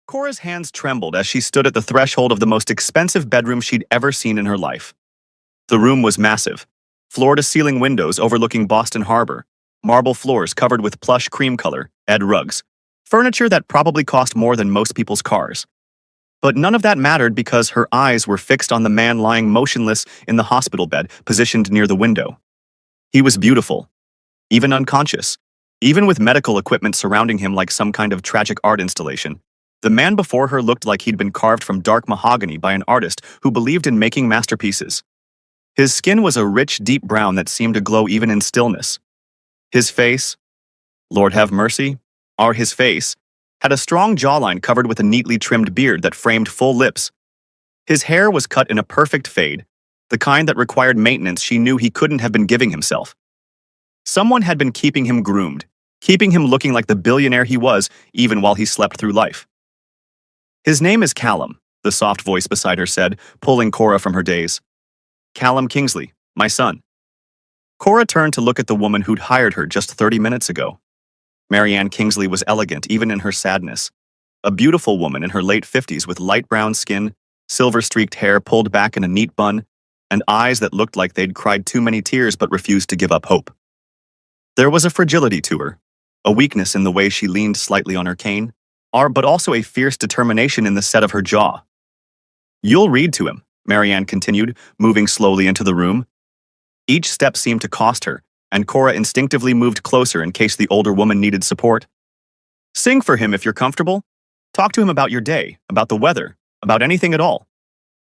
Cora's hands trembled as she stood at the threshold of the most expensive bedroom she'd ever seen in her life. The room was massive, floor-to-ceiling windows overlooking Boston Harbor, marble floors covered with plush cream color, Ed rugs, furniture that probably cost more than most people's cars. But none of that mattered because her eyes were fixed on the man lying motionless in the hospital bed positioned near the window. He was beautiful, even unconscious, even with medical equipment surrounding him like some kind of tragic art installation. The man before her looked like he'd been carved from dark mahogany by an artist who believed in making masterpieces. His skin was a rich, deep brown that seemed to glow even in stillness. His face, Lord have mercy, his face, had a strong jawline covered with a neatly trimmed beard that framed full lips. His hair was cut in a perfect fade, the kind that required maintenance she knew he couldn't have been giving himself. Someone had been keeping him groomed, keeping him looking like the billionaire he was even while he slept through life. His name is Callum, the soft voice beside her said, pulling Cora from her daze. Callum Kingsley, my son. Cora turned to look at the woman who'd hired her just 30 minutes ago. Marianne Kingsley was elegant even in her sadness. A beautiful woman in her late 50s with light brown skin, silver-streaked hair pulled back in a neat bun, and eyes that looked like they'd cried too many tears but refused to give up hope. There was a fragility to her, a weakness in the way she leaned slightly on her cane, but also a fierce determination in the set of her jaw. You'll read to him, Marianne continued, moving slowly into the room. Each step seemed to cost her, and Cora instinctively moved closer in case the older woman needed support. Sing for him if you're comfortable. Talk to him about your day, about the weather, about anything at all.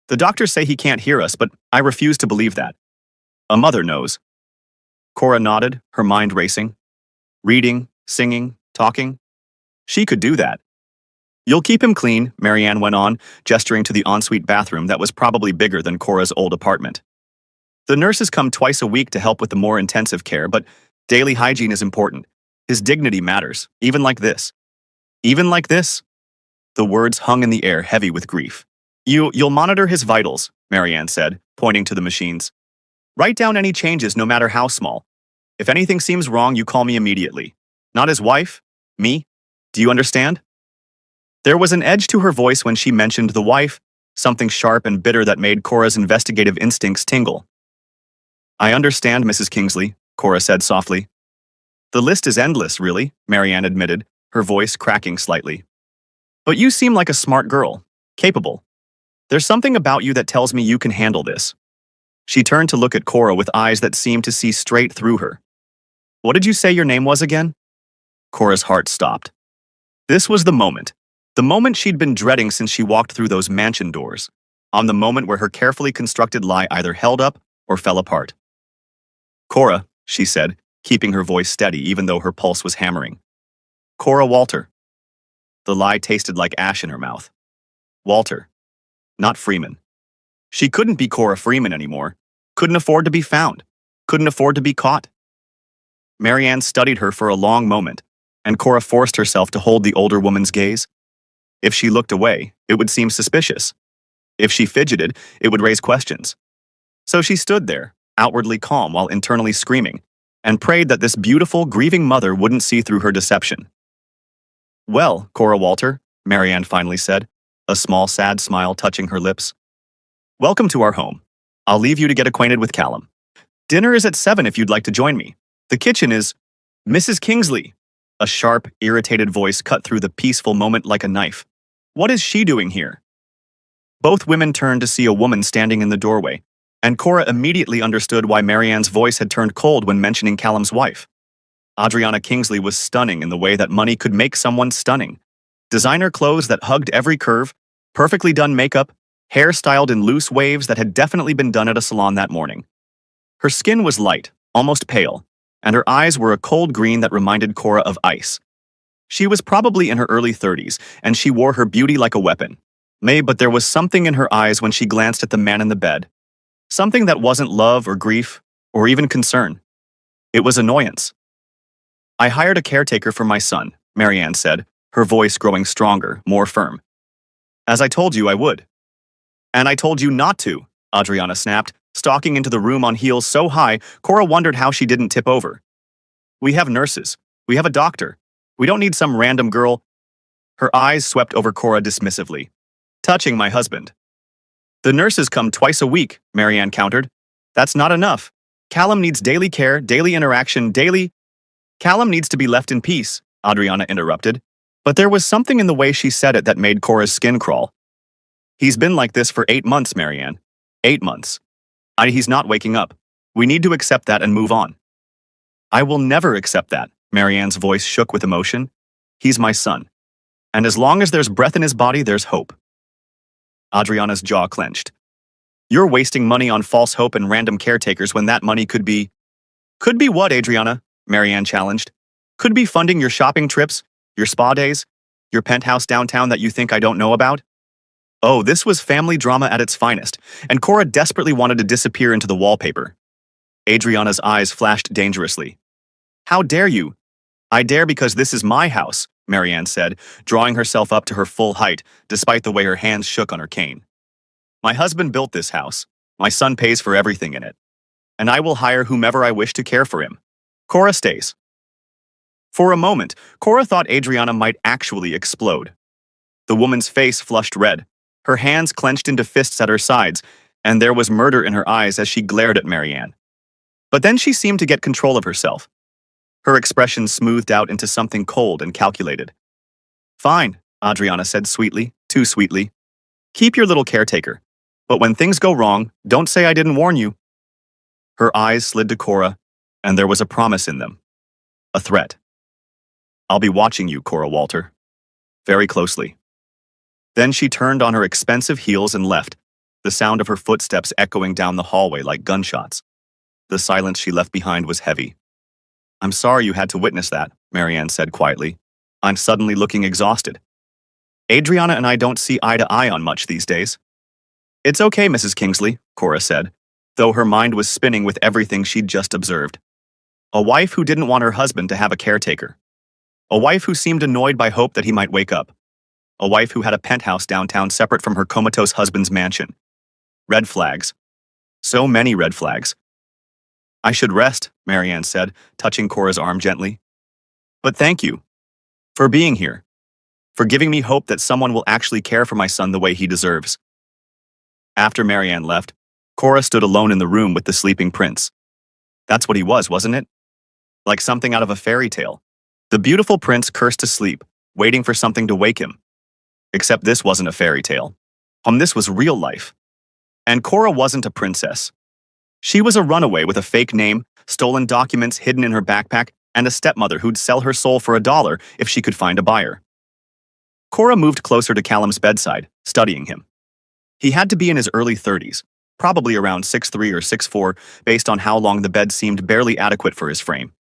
The doctors say he can't hear us, but I refuse to believe that. A mother knows. Cora nodded, her mind racing. Reading, singing, talking. She could do that. You'll keep him clean, Marianne went on, gesturing to the ensuite bathroom that was probably bigger than Cora's old apartment. The nurses come twice a week to help with the more intensive care, but daily hygiene is important. His dignity matters, even like this. Even like this? The words hung in the air, heavy with grief. You'll monitor his vitals, Marianne said, pointing to the machines. Write down any changes, no matter how small. If anything seems wrong, you call me immediately. Not his wife, me. Do you understand? There was an edge to her voice when she mentioned the wife, something sharp and bitter that made Cora's investigative instincts tingle. I understand, Mrs. Kingsley, Cora said softly. The list is endless, really, Marianne admitted, her voice cracking slightly. But you seem like a smart girl, capable. There's something about you that tells me you can handle this. She turned to look at Cora with eyes that seemed to see straight through her. What did you say your name was again? Cora's heart stopped. This was the moment she'd been dreading since she walked through those mansion doors, on the moment where her carefully constructed lie either held up or fell apart. Cora, she said, keeping her voice steady even though her pulse was hammering. Cora Walter. The lie tasted like ash in her mouth. Walter. Not Freeman. She couldn't be Cora Freeman anymore. Couldn't afford to be found. Couldn't afford to be caught. Marianne studied her for a long moment, and Cora forced herself to hold the older woman's gaze. If she looked away, it would seem suspicious. If she fidgeted, it would raise questions. So she stood there, outwardly calm while internally screaming, and prayed that this beautiful, grieving mother wouldn't see through her deception. Well, Cora Walter, Marianne finally said, a small, sad smile touching her lips. Welcome to our home. I'll leave you to get acquainted with Callum. Dinner is at 7 if you'd like to join me. The kitchen is... Mrs. Kingsley. A sharp, irritated voice cut through the peaceful moment like a knife. What is she doing here? Both women turned to see a woman standing in the doorway, and Cora immediately understood why Marianne's voice had turned cold when mentioning Callum's wife. Adriana Kingsley was stunning in the way that money could make someone stunning. Designer clothes that hugged every curve, perfectly done makeup, hair styled in loose waves that had definitely been done at a salon that morning. Her skin was light, almost pale, and her eyes were a cold green that reminded Cora of ice. She was probably in her early 30s, and she wore her beauty like a weapon. But there was something in her eyes when she glanced at the man in the bed. Something that wasn't love or grief, or even concern. It was annoyance. I hired a caretaker for my son, Marianne said, her voice growing stronger, more firm. As I told you I would. And I told you not to, Adriana snapped, stalking into the room on heels so high, Cora wondered how she didn't tip over. We have nurses. We have a doctor. We don't need some random girl. Her eyes swept over Cora dismissively. Touching my husband. The nurses come twice a week, Marianne countered. That's not enough. Callum needs daily care, daily interaction, daily... Callum needs to be left in peace, Adriana interrupted. But there was something in the way she said it that made Cora's skin crawl. He's been like this for 8 months, Marianne. 8 months. He's not waking up. We need to accept that and move on. I will never accept that, Marianne's voice shook with emotion. He's my son. And as long as there's breath in his body, there's hope. Adriana's jaw clenched. You're wasting money on false hope and random caretakers when that money could be... Could be what, Adriana? Marianne challenged. Could be funding your shopping trips, your spa days, your penthouse downtown that you think I don't know about? Oh, this was family drama at its finest, and Cora desperately wanted to disappear into the wallpaper. Adriana's eyes flashed dangerously. How dare you? I dare because this is my house, Marianne said, drawing herself up to her full height, despite the way her hands shook on her cane. My husband built this house. My son pays for everything in it. And I will hire whomever I wish to care for him. Cora stays. For a moment, Cora thought Adriana might actually explode. The woman's face flushed red, her hands clenched into fists at her sides, and there was murder in her eyes as she glared at Marianne. But then she seemed to get control of herself. Her expression smoothed out into something cold and calculated. Fine, Adriana said sweetly, too sweetly. Keep your little caretaker. But when things go wrong, don't say I didn't warn you. Her eyes slid to Cora, and there was a promise in them. A threat. I'll be watching you, Cora Walter. Very closely. Then she turned on her expensive heels and left, the sound of her footsteps echoing down the hallway like gunshots. The silence she left behind was heavy. I'm sorry you had to witness that, Marianne said quietly. I'm suddenly looking exhausted. Adriana and I don't see eye to eye on much these days. It's okay, Mrs. Kingsley, Cora said, though her mind was spinning with everything she'd just observed. A wife who didn't want her husband to have a caretaker. A wife who seemed annoyed by hope that he might wake up. A wife who had a penthouse downtown separate from her comatose husband's mansion. Red flags. So many red flags. I should rest, Marianne said, touching Cora's arm gently. But thank you. For being here. For giving me hope that someone will actually care for my son the way he deserves. After Marianne left, Cora stood alone in the room with the sleeping prince. That's what he was, wasn't it? Like something out of a fairy tale. The beautiful prince cursed to sleep, waiting for something to wake him. Except this wasn't a fairy tale. This was real life. And Cora wasn't a princess. She was a runaway with a fake name, stolen documents hidden in her backpack, and a stepmother who'd sell her soul for $1 if she could find a buyer. Cora moved closer to Callum's bedside, studying him. He had to be in his early 30s, probably around 6'3" or 6'4", based on how long the bed seemed barely adequate for his frame.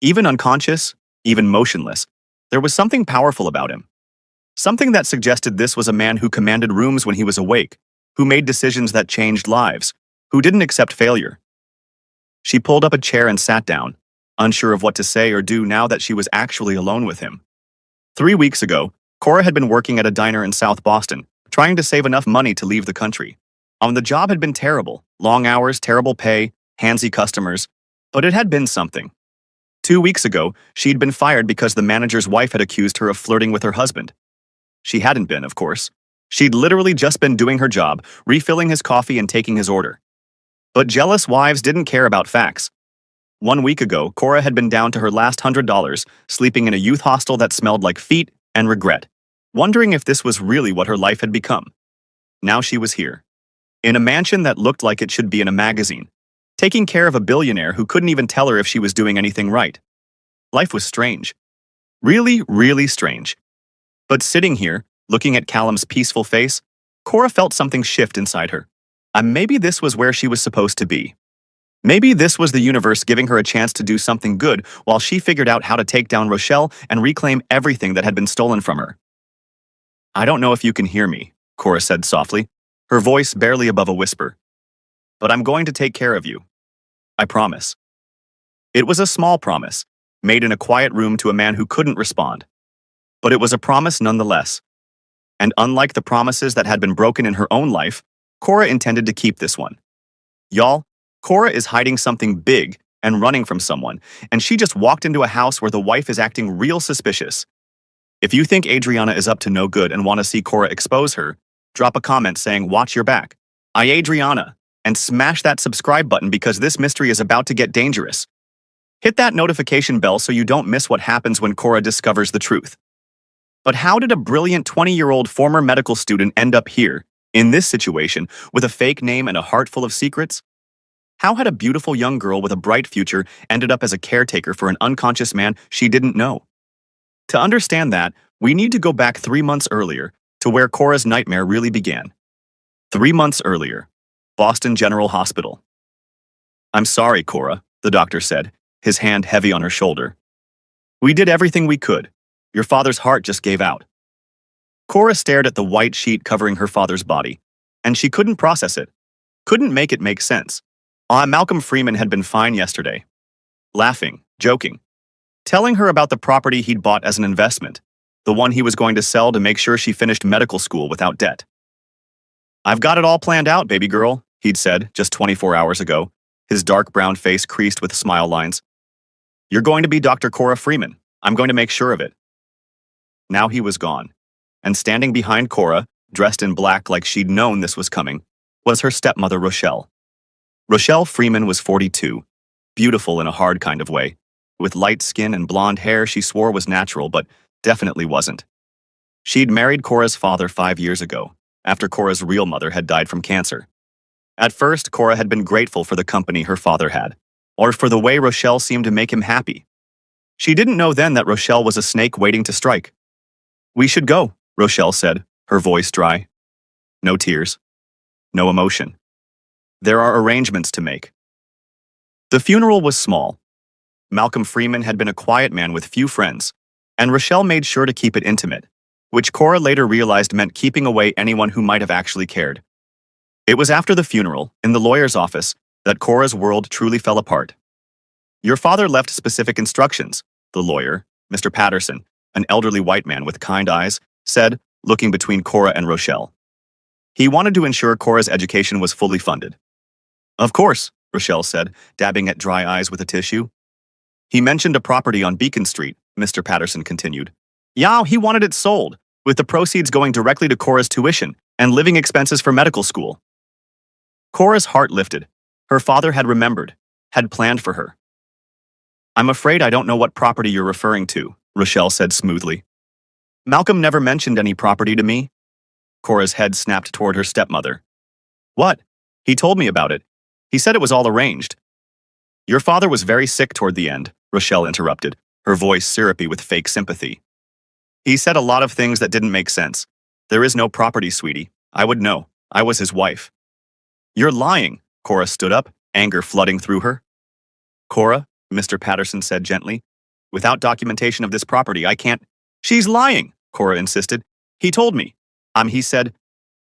Even unconscious, even motionless, there was something powerful about him. Something that suggested this was a man who commanded rooms when he was awake, who made decisions that changed lives, who didn't accept failure. She pulled up a chair and sat down, unsure of what to say or do now that she was actually alone with him. 3 weeks ago, Cora had been working at a diner in South Boston, trying to save enough money to leave the country. The job had been terrible, long hours, terrible pay, handsy customers, but it had been something. 2 weeks ago, she'd been fired because the manager's wife had accused her of flirting with her husband. She hadn't been, of course. She'd literally just been doing her job, refilling his coffee and taking his order. But jealous wives didn't care about facts. 1 week ago, Cora had been down to her last $100, sleeping in a youth hostel that smelled like feet and regret, wondering if this was really what her life had become. Now she was here, in a mansion that looked like it should be in a magazine, taking care of a billionaire who couldn't even tell her if she was doing anything right. Life was strange. Really, really strange. But sitting here, looking at Callum's peaceful face, Cora felt something shift inside her. Maybe this was where she was supposed to be. Maybe this was the universe giving her a chance to do something good while she figured out how to take down Rochelle and reclaim everything that had been stolen from her. I don't know if you can hear me, Cora said softly, her voice barely above a whisper. But I'm going to take care of you. I promise. It was a small promise, made in a quiet room to a man who couldn't respond. But it was a promise nonetheless. And unlike the promises that had been broken in her own life, Cora intended to keep this one. Y'all, Cora is hiding something big and running from someone, and she just walked into a house where the wife is acting real suspicious. If you think Adriana is up to no good and want to see Cora expose her, drop a comment saying watch your back. I Adriana, and smash that subscribe button because this mystery is about to get dangerous. Hit that notification bell so you don't miss what happens when Cora discovers the truth. But how did a brilliant 20-year-old former medical student end up here, in this situation, with a fake name and a heart full of secrets? How had a beautiful young girl with a bright future ended up as a caretaker for an unconscious man she didn't know? To understand that, we need to go back 3 months earlier to where Cora's nightmare really began. 3 months earlier, Boston General Hospital. I'm sorry, Cora, the doctor said, his hand heavy on her shoulder. We did everything we could. Your father's heart just gave out. Cora stared at the white sheet covering her father's body, and she couldn't process it, couldn't make it make sense. Malcolm Freeman had been fine yesterday, laughing, joking, telling her about the property he'd bought as an investment, the one he was going to sell to make sure she finished medical school without debt. I've got it all planned out, baby girl, he'd said just 24 hours ago, his dark brown face creased with smile lines. You're going to be Dr. Cora Freeman. I'm going to make sure of it. Now he was gone, and standing behind Cora, dressed in black like she'd known this was coming, was her stepmother Rochelle. Rochelle Freeman was 42, beautiful in a hard kind of way. With light skin and blonde hair she swore was natural, but definitely wasn't. She'd married Cora's father 5 years ago, after Cora's real mother had died from cancer. At first, Cora had been grateful for the company her father had, or for the way Rochelle seemed to make him happy. She didn't know then that Rochelle was a snake waiting to strike. We should go, Rochelle said, her voice dry. No tears. No emotion. There are arrangements to make. The funeral was small. Malcolm Freeman had been a quiet man with few friends, and Rochelle made sure to keep it intimate, which Cora later realized meant keeping away anyone who might have actually cared. It was after the funeral, in the lawyer's office, that Cora's world truly fell apart. Your father left specific instructions, the lawyer, Mr. Patterson, an elderly white man with kind eyes, said, looking between Cora and Rochelle. He wanted to ensure Cora's education was fully funded. Of course, Rochelle said, dabbing at dry eyes with a tissue. He mentioned a property on Beacon Street, Mr. Patterson continued. Yeah, he wanted it sold, with the proceeds going directly to Cora's tuition and living expenses for medical school. Cora's heart lifted. Her father had remembered, had planned for her. I'm afraid I don't know what property you're referring to, Rochelle said smoothly. Malcolm never mentioned any property to me. Cora's head snapped toward her stepmother. What? He told me about it. He said it was all arranged. Your father was very sick toward the end, Rochelle interrupted, her voice syrupy with fake sympathy. He said a lot of things that didn't make sense. There is no property, sweetie. I would know. I was his wife. You're lying, Cora stood up, anger flooding through her. Cora, Mr. Patterson said gently, without documentation of this property, I can't. She's lying, Cora insisted. He told me. He said,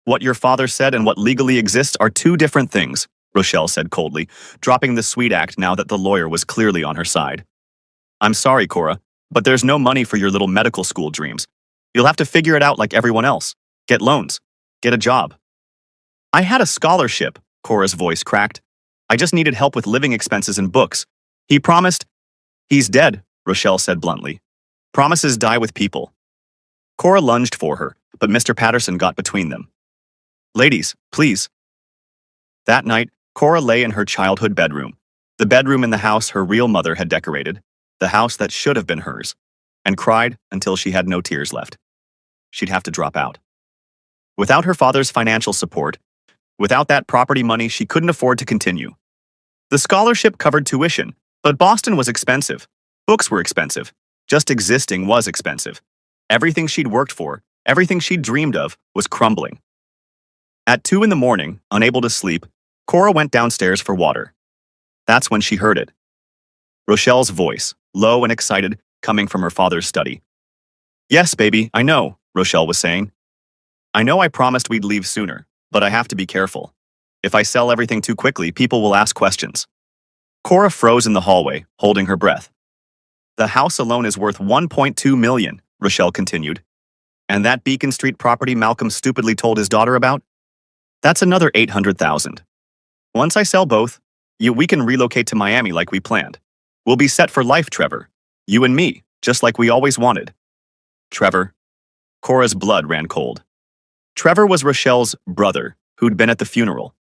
what your father said and what legally exists are two different things, Rochelle said coldly, dropping the sweet act now that the lawyer was clearly on her side. I'm sorry, Cora, but there's no money for your little medical school dreams. You'll have to figure it out like everyone else. Get loans. Get a job. I had a scholarship, Cora's voice cracked. I just needed help with living expenses and books. He promised. He's dead, Rochelle said bluntly. Promises die with people. Cora lunged for her, but Mr. Patterson got between them. Ladies, please. That night, Cora lay in her childhood bedroom, the bedroom in the house her real mother had decorated, the house that should have been hers, and cried until she had no tears left. She'd have to drop out. Without her father's financial support, without that property money, she couldn't afford to continue. The scholarship covered tuition, but Boston was expensive. Books were expensive. Just existing was expensive. Everything she'd worked for, everything she'd dreamed of, was crumbling. At 2 a.m, unable to sleep, Cora went downstairs for water. That's when she heard it. Rochelle's voice, low and excited, coming from her father's study. Yes, baby, I know, Rochelle was saying. I know I promised we'd leave sooner, but I have to be careful. If I sell everything too quickly, people will ask questions. Cora froze in the hallway, holding her breath. The house alone is worth $1.2 million, Rochelle continued. And that Beacon Street property Malcolm stupidly told his daughter about? That's another $800,000. Once I sell both, we can relocate to Miami like we planned. We'll be set for life, Trevor. You and me, just like we always wanted. Trevor. Cora's blood ran cold. Trevor was Rochelle's brother, who'd been at the funeral.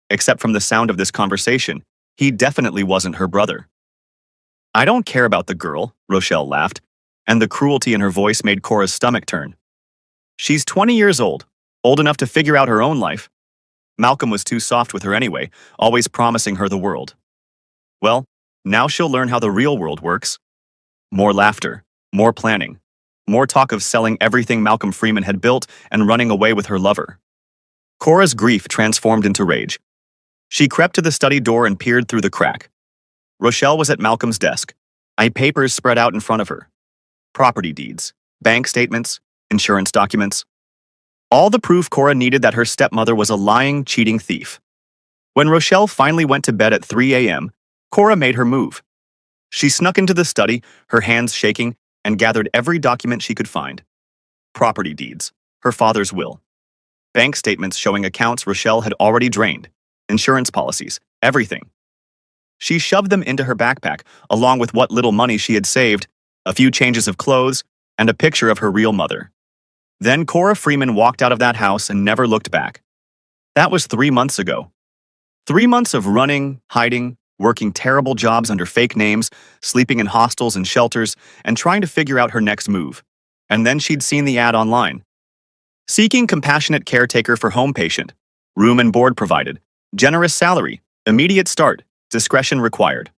Except from the sound of this conversation, he definitely wasn't her brother. I don't care about the girl, Rochelle laughed, and the cruelty in her voice made Cora's stomach turn. She's 20 years old enough to figure out her own life. Malcolm was too soft with her anyway, always promising her the world. Well, now she'll learn how the real world works. More laughter, more planning, more talk of selling everything Malcolm Freeman had built and running away with her lover. Cora's grief transformed into rage. She crept to the study door and peered through the crack. Rochelle was at Malcolm's desk, papers spread out in front of her. Property deeds, bank statements, insurance documents. All the proof Cora needed that her stepmother was a lying, cheating thief. When Rochelle finally went to bed at 3 a.m., Cora made her move. She snuck into the study, her hands shaking, and gathered every document she could find. Property deeds, her father's will. Bank statements showing accounts Rochelle had already drained. Insurance policies, everything. She shoved them into her backpack, along with what little money she had saved, a few changes of clothes, and a picture of her real mother. Then Cora Freeman walked out of that house and never looked back. That was 3 months ago. 3 months of running, hiding, working terrible jobs under fake names, sleeping in hostels and shelters, and trying to figure out her next move. And then she'd seen the ad online. Seeking compassionate caretaker for home patient. Room and board provided. Generous salary. Immediate start. Discretion required.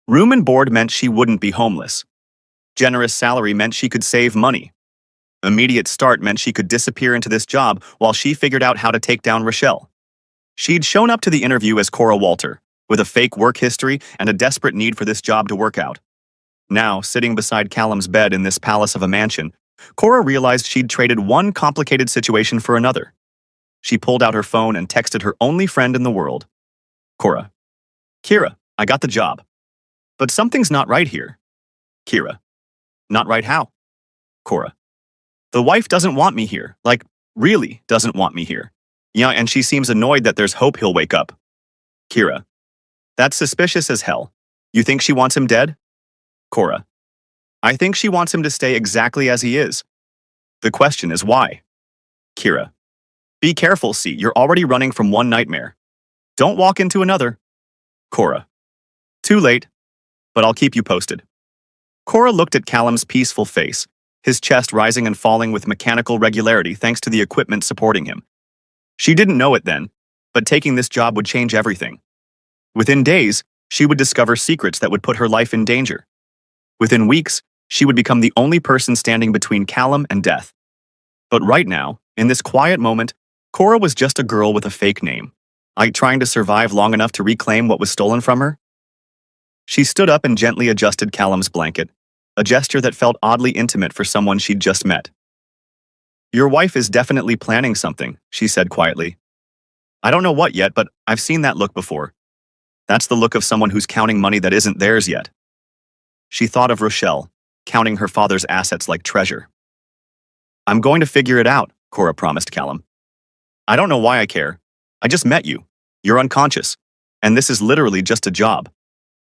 Room and board meant she wouldn't be homeless. Generous salary meant she could save money. Immediate start meant she could disappear into this job while she figured out how to take down Rochelle. She'd shown up to the interview as Cora Walter, with a fake work history and a desperate need for this job to work out. Now, sitting beside Callum's bed in this palace of a mansion, Cora realized she'd traded one complicated situation for another. She pulled out her phone and texted her only friend in the world. Cora. Kira, I got the job. But something's not right here. Kira. Not right how? Cora. The wife doesn't want me here, like, really doesn't want me here. Yeah, and she seems annoyed that there's hope he'll wake up. Kira. That's suspicious as hell. You think she wants him dead? Cora. I think she wants him to stay exactly as he is. The question is why? Kira. Be careful, see, you're already running from one nightmare. Don't walk into another. Cora. Too late, but I'll keep you posted. Cora looked at Callum's peaceful face, his chest rising and falling with mechanical regularity thanks to the equipment supporting him. She didn't know it then, but taking this job would change everything. Within days, she would discover secrets that would put her life in danger. Within weeks, she would become the only person standing between Callum and death. But right now, in this quiet moment, Cora was just a girl with a fake name, trying to survive long enough to reclaim what was stolen from her. She stood up and gently adjusted Callum's blanket, a gesture that felt oddly intimate for someone she'd just met. Your wife is definitely planning something, she said quietly. I don't know what yet, but I've seen that look before. That's the look of someone who's counting money that isn't theirs yet. She thought of Rochelle, counting her father's assets like treasure. I'm going to figure it out, Cora promised Callum. I don't know why I care. I just met you. You're unconscious. And this is literally just a job.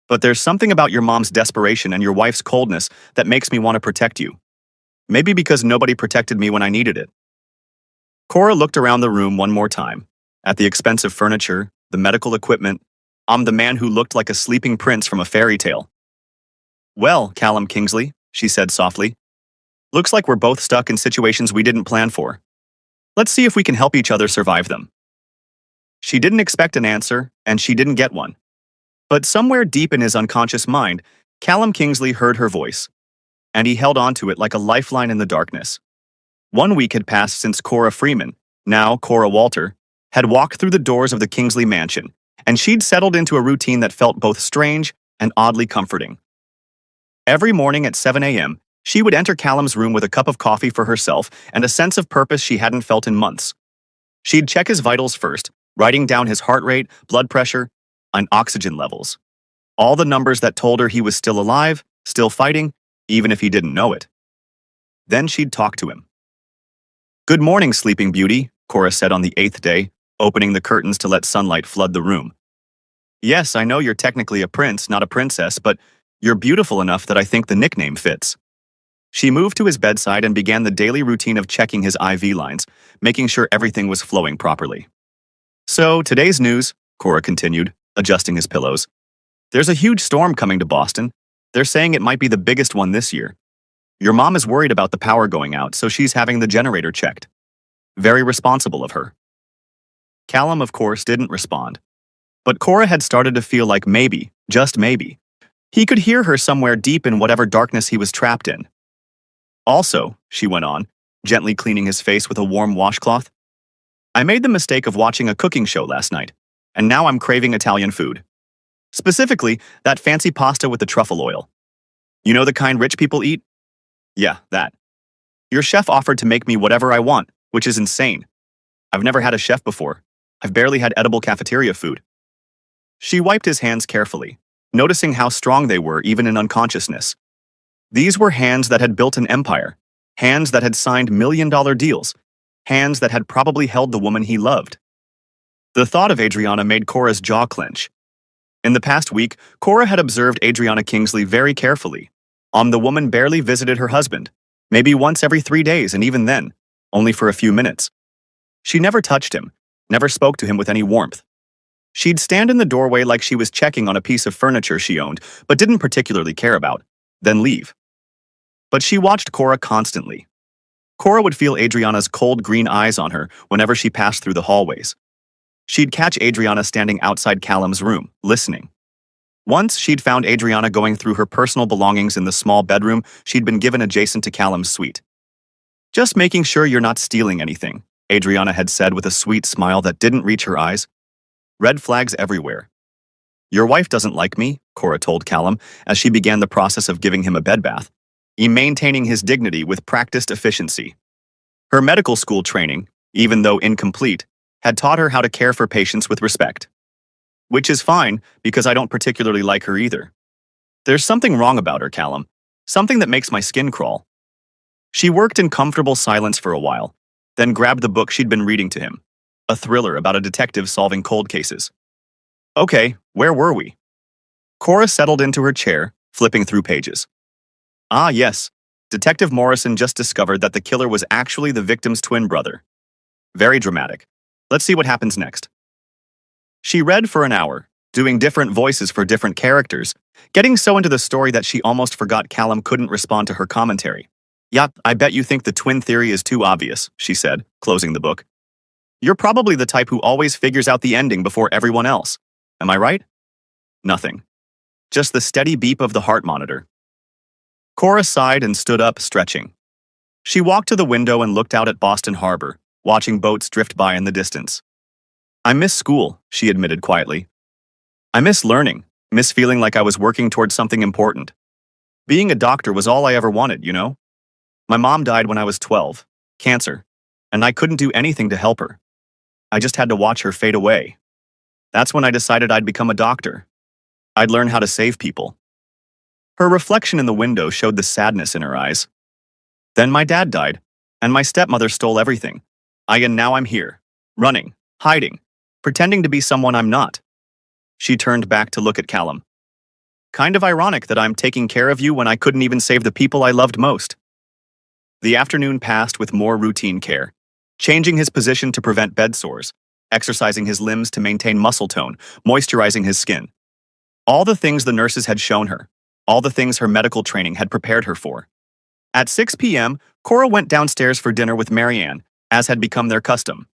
But there's something about your mom's desperation and your wife's coldness that makes me want to protect you. Maybe because nobody protected me when I needed it. Cora looked around the room one more time, at the expensive furniture, the medical equipment, the man who looked like a sleeping prince from a fairy tale. Well, Callum Kingsley, she said softly, looks like we're both stuck in situations we didn't plan for. Let's see if we can help each other survive them. She didn't expect an answer, and she didn't get one. But somewhere deep in his unconscious mind, Callum Kingsley heard her voice, and he held on to it like a lifeline in the darkness. 1 week had passed since Cora Freeman, now Cora Walter, had walked through the doors of the Kingsley mansion, and she'd settled into a routine that felt both strange and oddly comforting. Every morning at 7 a.m., she would enter Callum's room with a cup of coffee for herself and a sense of purpose she hadn't felt in months. She'd check his vitals first, writing down his heart rate, blood pressure, and oxygen levels. All the numbers that told her he was still alive, still fighting, even if he didn't know it. Then she'd talk to him. Good morning, Sleeping Beauty, Cora said on the 8th day, opening the curtains to let sunlight flood the room. Yes, I know you're technically a prince, not a princess, but you're beautiful enough that I think the nickname fits. She moved to his bedside and began the daily routine of checking his IV lines, making sure everything was flowing properly. So, today's news, Cora continued, adjusting his pillows. There's a huge storm coming to Boston. They're saying it might be the biggest one this year. Your mom is worried about the power going out, so she's having the generator checked. Very responsible of her. Callum, of course, didn't respond. But Cora had started to feel like maybe, just maybe, he could hear her somewhere deep in whatever darkness he was trapped in. Also, she went on, gently cleaning his face with a warm washcloth, I made the mistake of watching a cooking show last night, and now I'm craving Italian food. Specifically, that fancy pasta with the truffle oil. You know the kind rich people eat? Yeah, that. Your chef offered to make me whatever I want, which is insane. I've never had a chef before. I've barely had edible cafeteria food. She wiped his hands carefully, noticing how strong they were even in unconsciousness. These were hands that had built an empire, hands that had signed million-dollar deals, hands that had probably held the woman he loved. The thought of Adriana made Cora's jaw clench. In the past week, Cora had observed Adriana Kingsley very carefully. The woman barely visited her husband, maybe once every 3 days, and even then, only for a few minutes. She never touched him, never spoke to him with any warmth. She'd stand in the doorway like she was checking on a piece of furniture she owned, but didn't particularly care about, then leave. But she watched Cora constantly. Cora would feel Adriana's cold green eyes on her whenever she passed through the hallways. She'd catch Adriana standing outside Callum's room, listening. Once, she'd found Adriana going through her personal belongings in the small bedroom she'd been given adjacent to Callum's suite. Just making sure you're not stealing anything, Adriana had said with a sweet smile that didn't reach her eyes. Red flags everywhere. Your wife doesn't like me, Cora told Callum as she began the process of giving him a bed bath, maintaining his dignity with practiced efficiency. Her medical school training, even though incomplete, had taught her how to care for patients with respect. Which is fine, because I don't particularly like her either. There's something wrong about her, Callum. Something that makes my skin crawl. She worked in comfortable silence for a while, then grabbed the book she'd been reading to him, a thriller about a detective solving cold cases. Okay, where were we? Cora settled into her chair, flipping through pages. Ah, yes. Detective Morrison just discovered that the killer was actually the victim's twin brother. Very dramatic. Let's see what happens next. She read for an hour, doing different voices for different characters, getting so into the story that she almost forgot Callum couldn't respond to her commentary. Yup, I bet you think the twin theory is too obvious, she said, closing the book. You're probably the type who always figures out the ending before everyone else. Am I right? Nothing. Just the steady beep of the heart monitor. Cora sighed and stood up, stretching. She walked to the window and looked out at Boston Harbor, watching boats drift by in the distance. I miss school, she admitted quietly. I miss learning, miss feeling like I was working towards something important. Being a doctor was all I ever wanted, you know? My mom died when I was 12, cancer, and I couldn't do anything to help her. I just had to watch her fade away. That's when I decided I'd become a doctor. I'd learn how to save people. Her reflection in the window showed the sadness in her eyes. Then my dad died, and my stepmother stole everything. And now I'm here, running, hiding, pretending to be someone I'm not. She turned back to look at Callum. Kind of ironic that I'm taking care of you when I couldn't even save the people I loved most. The afternoon passed with more routine care, changing his position to prevent bed sores, exercising his limbs to maintain muscle tone, moisturizing his skin. All the things the nurses had shown her, all the things her medical training had prepared her for. At 6 p.m., Cora went downstairs for dinner with Marianne, as had become their custom.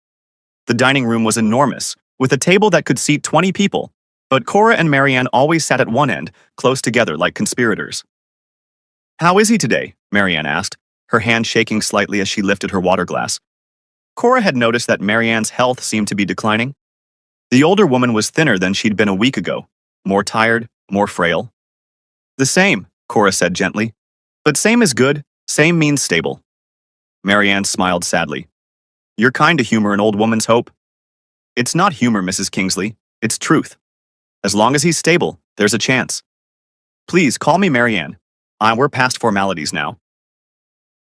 The dining room was enormous, with a table that could seat 20 people, but Cora and Marianne always sat at one end, close together like conspirators. How is he today? Marianne asked, her hand shaking slightly as she lifted her water glass. Cora had noticed that Marianne's health seemed to be declining. The older woman was thinner than she'd been a week ago, more tired, more frail. The same, Cora said gently. But same is good, same means stable. Marianne smiled sadly. You're kind to humor an old woman's hope. It's not humor, Mrs. Kingsley, it's truth. As long as he's stable, there's a chance. Please call me Marianne. We're past formalities now.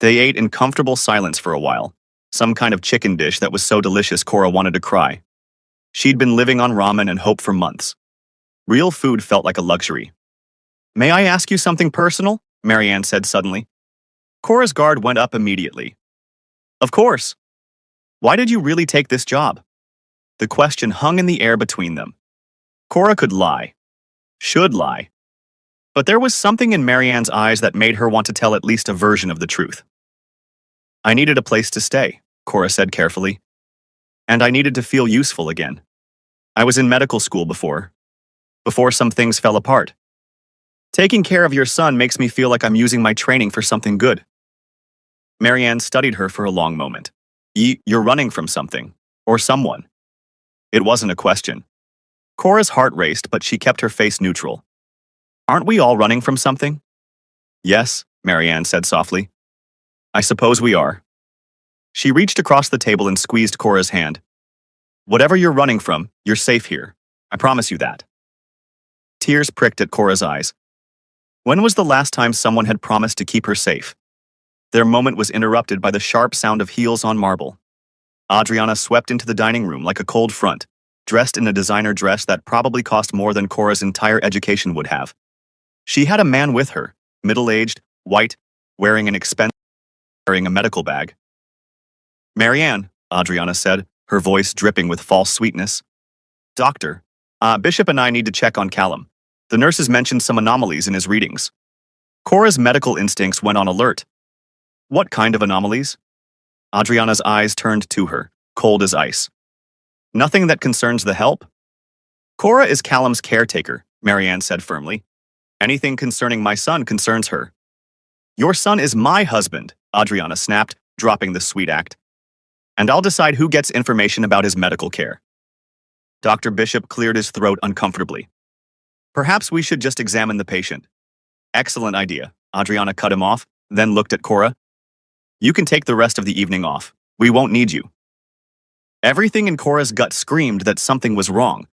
They ate in comfortable silence for a while, some kind of chicken dish that was so delicious Cora wanted to cry. She'd been living on ramen and hope for months. Real food felt like a luxury. May I ask you something personal? Marianne said suddenly. Cora's guard went up immediately. Of course. Why did you really take this job? The question hung in the air between them. Cora could lie. Should lie. But there was something in Marianne's eyes that made her want to tell at least a version of the truth. I needed a place to stay, Cora said carefully. And I needed to feel useful again. I was in medical school before some things fell apart. Taking care of your son makes me feel like I'm using my training for something good. Marianne studied her for a long moment. You're running from something. Or someone. It wasn't a question. Cora's heart raced, but she kept her face neutral. Aren't we all running from something? Yes, Marianne said softly. I suppose we are. She reached across the table and squeezed Cora's hand. Whatever you're running from, you're safe here. I promise you that. Tears pricked at Cora's eyes. When was the last time someone had promised to keep her safe? Their moment was interrupted by the sharp sound of heels on marble. Adriana swept into the dining room like a cold front, dressed in a designer dress that probably cost more than Cora's entire education would have. She had a man with her, middle-aged, white, wearing a medical bag. Marianne, Adriana said, her voice dripping with false sweetness. Doctor, Bishop and I need to check on Callum. The nurses mentioned some anomalies in his readings. Cora's medical instincts went on alert. What kind of anomalies? Adriana's eyes turned to her, cold as ice. Nothing that concerns the help? Cora is Callum's caretaker, Marianne said firmly. Anything concerning my son concerns her. Your son is my husband, Adriana snapped, dropping the sweet act. And I'll decide who gets information about his medical care. Dr. Bishop cleared his throat uncomfortably. Perhaps we should just examine the patient. Excellent idea, Adriana cut him off, then looked at Cora. You can take the rest of the evening off. We won't need you. Everything in Cora's gut screamed that something was wrong,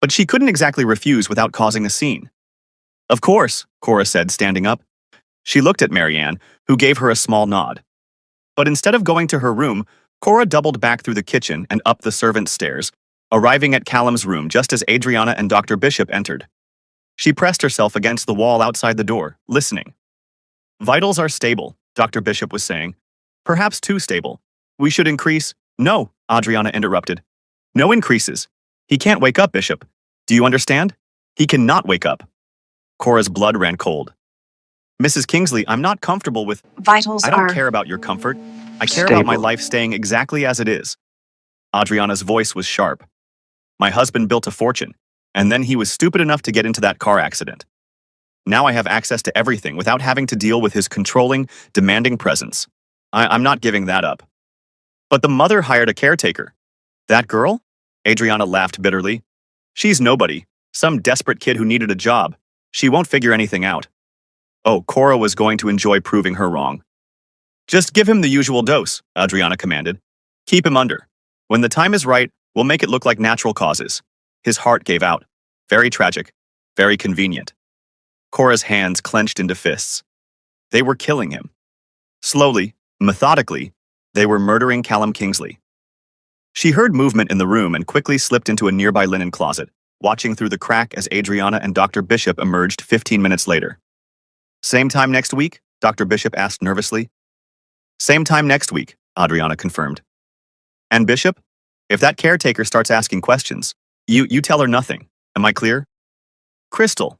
but she couldn't exactly refuse without causing a scene. Of course, Cora said, standing up. She looked at Marianne, who gave her a small nod. But instead of going to her room, Cora doubled back through the kitchen and up the servants' stairs, arriving at Callum's room just as Adriana and Dr. Bishop entered. She pressed herself against the wall outside the door, listening. Vitals are stable, Dr. Bishop was saying. Perhaps too stable. We should increase. No, Adriana interrupted. No increases. He can't wake up, Bishop. Do you understand? He cannot wake up. Cora's blood ran cold. Mrs. Kingsley, I'm not comfortable with... I don't care about your comfort. I care about my life staying exactly as it is. Adriana's voice was sharp. My husband built a fortune, and then he was stupid enough to get into that car accident. Now I have access to everything without having to deal with his controlling, demanding presence. I'm not giving that up. But the mother hired a caretaker. That girl? Adriana laughed bitterly. She's nobody, some desperate kid who needed a job. She won't figure anything out. Oh, Cora was going to enjoy proving her wrong. Just give him the usual dose, Adriana commanded. Keep him under. When the time is right, we'll make it look like natural causes. His heart gave out. Very tragic. Very convenient. Cora's hands clenched into fists. They were killing him. Slowly, methodically, they were murdering Callum Kingsley. She heard movement in the room and quickly slipped into a nearby linen closet, watching through the crack as Adriana and Dr. Bishop emerged 15 minutes later. Same time next week? Dr. Bishop asked nervously. Same time next week, Adriana confirmed. And Bishop? If that caretaker starts asking questions, you tell her nothing. Am I clear? Crystal.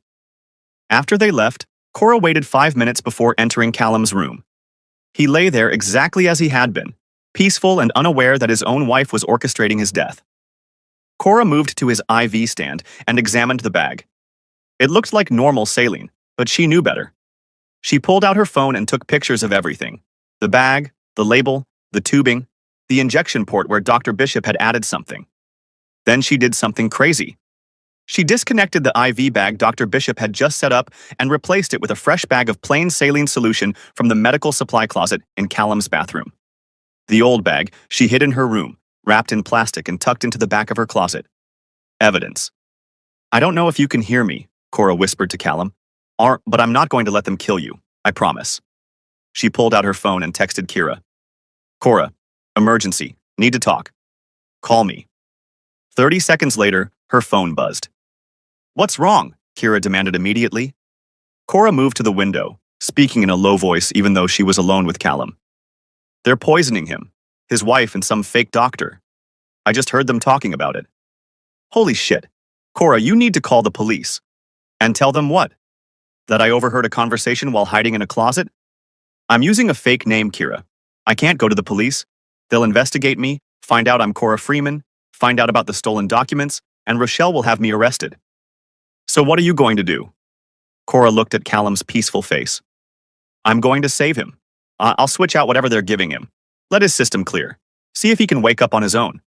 After they left, Cora waited 5 minutes before entering Callum's room. He lay there exactly as he had been, peaceful and unaware that his own wife was orchestrating his death. Cora moved to his IV stand and examined the bag. It looked like normal saline, but she knew better. She pulled out her phone and took pictures of everything. The bag, the label, the tubing, the injection port where Dr. Bishop had added something. Then she did something crazy. She disconnected the IV bag Dr. Bishop had just set up and replaced it with a fresh bag of plain saline solution from the medical supply closet in Callum's bathroom. The old bag she hid in her room, wrapped in plastic and tucked into the back of her closet. Evidence. I don't know if you can hear me, Cora whispered to Callum, but I'm not going to let them kill you, I promise. She pulled out her phone and texted Kira. Cora, emergency, need to talk. Call me. 30 seconds later, her phone buzzed. What's wrong? Kira demanded immediately. Cora moved to the window, speaking in a low voice even though she was alone with Callum. They're poisoning him, his wife and some fake doctor. I just heard them talking about it. Holy shit. Cora, you need to call the police. And tell them what? That I overheard a conversation while hiding in a closet? I'm using a fake name, Kira. I can't go to the police. They'll investigate me, find out I'm Cora Freeman, find out about the stolen documents, and Rochelle will have me arrested. So what are you going to do? Cora looked at Callum's peaceful face. I'm going to save him. I'll switch out whatever they're giving him. Let his system clear. See if he can wake up on his own.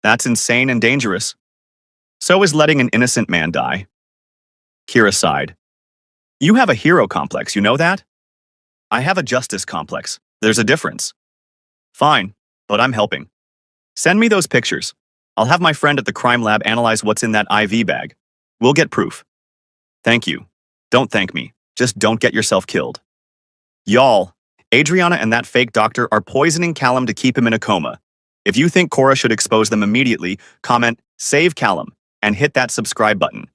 That's insane and dangerous. So is letting an innocent man die. Kira sighed. You have a hero complex, you know that? I have a justice complex. There's a difference. Fine, but I'm helping. Send me those pictures. I'll have my friend at the crime lab analyze what's in that IV bag. We'll get proof. Thank you. Don't thank me. Just don't get yourself killed. Y'all, Adriana and that fake doctor are poisoning Callum to keep him in a coma. If you think Cora should expose them immediately, comment, "Save Callum," and hit that subscribe button.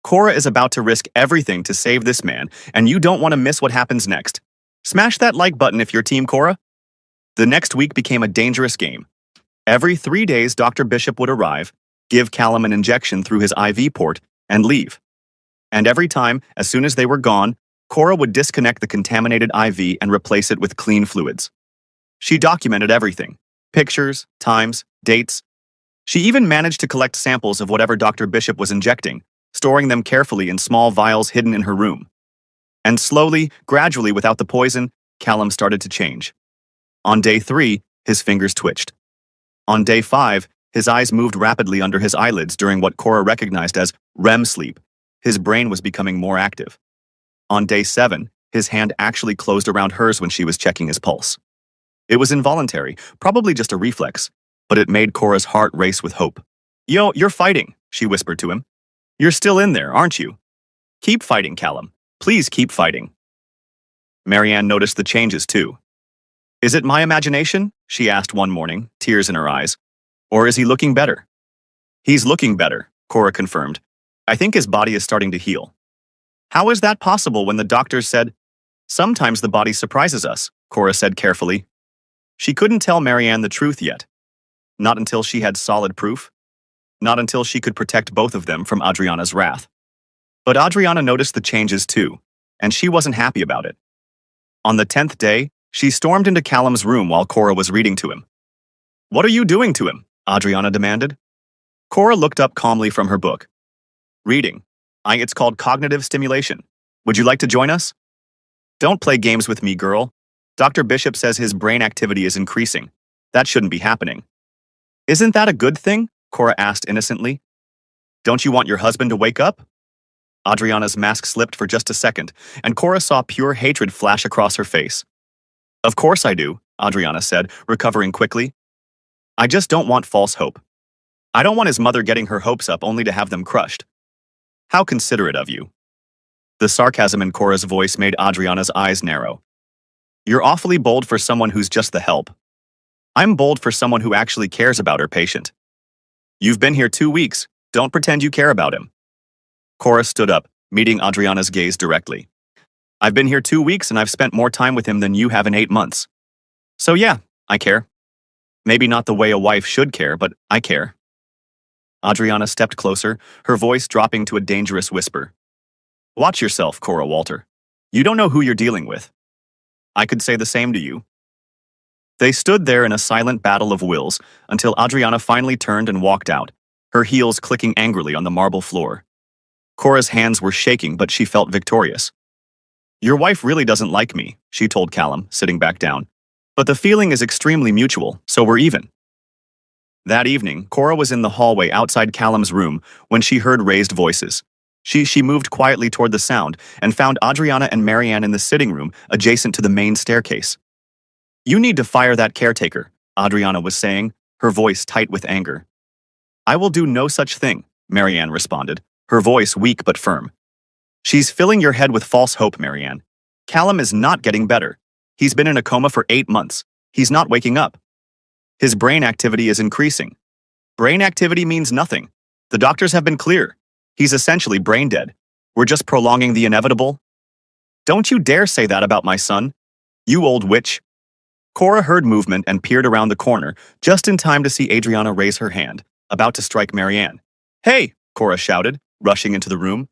Cora is about to risk everything to save this man, and you don't want to miss what happens next. Smash that like button if you're Team Cora. The next week became a dangerous game. Every 3 days, Dr. Bishop would arrive, give Callum an injection through his IV port, and leave. And every time, as soon as they were gone, Cora would disconnect the contaminated IV and replace it with clean fluids. She documented everything: pictures, times, dates. She even managed to collect samples of whatever Dr. Bishop was injecting, storing them carefully in small vials hidden in her room. And slowly, gradually, without the poison, Callum started to change. On day 3, his fingers twitched. On day 5, his eyes moved rapidly under his eyelids during what Cora recognized as REM sleep. His brain was becoming more active. On day 7, his hand actually closed around hers when she was checking his pulse. It was involuntary, probably just a reflex, but it made Cora's heart race with hope. Yo, you're fighting, she whispered to him. You're still in there, aren't you? Keep fighting, Callum. Please keep fighting. Marianne noticed the changes too. Is it my imagination? She asked one morning, tears in her eyes. Or is he looking better? He's looking better, Cora confirmed. I think his body is starting to heal. How is that possible when the doctors said, sometimes the body surprises us, Cora said carefully. She couldn't tell Marianne the truth yet. Not until she had solid proof. Not until she could protect both of them from Adriana's wrath. But Adriana noticed the changes too, and she wasn't happy about it. On the 10th day, she stormed into Callum's room while Cora was reading to him. What are you doing to him? Adriana demanded. Cora looked up calmly from her book. Reading. It's called cognitive stimulation. Would you like to join us? Don't play games with me, girl. Dr. Bishop says his brain activity is increasing. That shouldn't be happening. Isn't that a good thing? Cora asked innocently. Don't you want your husband to wake up? Adriana's mask slipped for just a second, and Cora saw pure hatred flash across her face. Of course I do, Adriana said, recovering quickly. I just don't want false hope. I don't want his mother getting her hopes up only to have them crushed. How considerate of you. The sarcasm in Cora's voice made Adriana's eyes narrow. You're awfully bold for someone who's just the help. I'm bold for someone who actually cares about her patient. You've been here 2 weeks. Don't pretend you care about him. Cora stood up, meeting Adriana's gaze directly. I've been here 2 weeks and I've spent more time with him than you have in 8 months. So yeah, I care. Maybe not the way a wife should care, but I care. Adriana stepped closer, her voice dropping to a dangerous whisper. Watch yourself, Cora Walter. You don't know who you're dealing with. I could say the same to you. They stood there in a silent battle of wills until Adriana finally turned and walked out, her heels clicking angrily on the marble floor. Cora's hands were shaking, but she felt victorious. Your wife really doesn't like me, she told Callum, sitting back down. But the feeling is extremely mutual, so we're even. That evening, Cora was in the hallway outside Callum's room when she heard raised voices. She moved quietly toward the sound and found Adriana and Marianne in the sitting room adjacent to the main staircase. You need to fire that caretaker, Adriana was saying, her voice tight with anger. I will do no such thing, Marianne responded, her voice weak but firm. She's filling your head with false hope, Marianne. Callum is not getting better. He's been in a coma for 8 months. He's not waking up. His brain activity is increasing. Brain activity means nothing. The doctors have been clear. He's essentially brain dead. We're just prolonging the inevitable. Don't you dare say that about my son, you old witch. Cora heard movement and peered around the corner, just in time to see Adriana raise her hand, about to strike Marianne. Hey, Cora shouted, rushing into the room.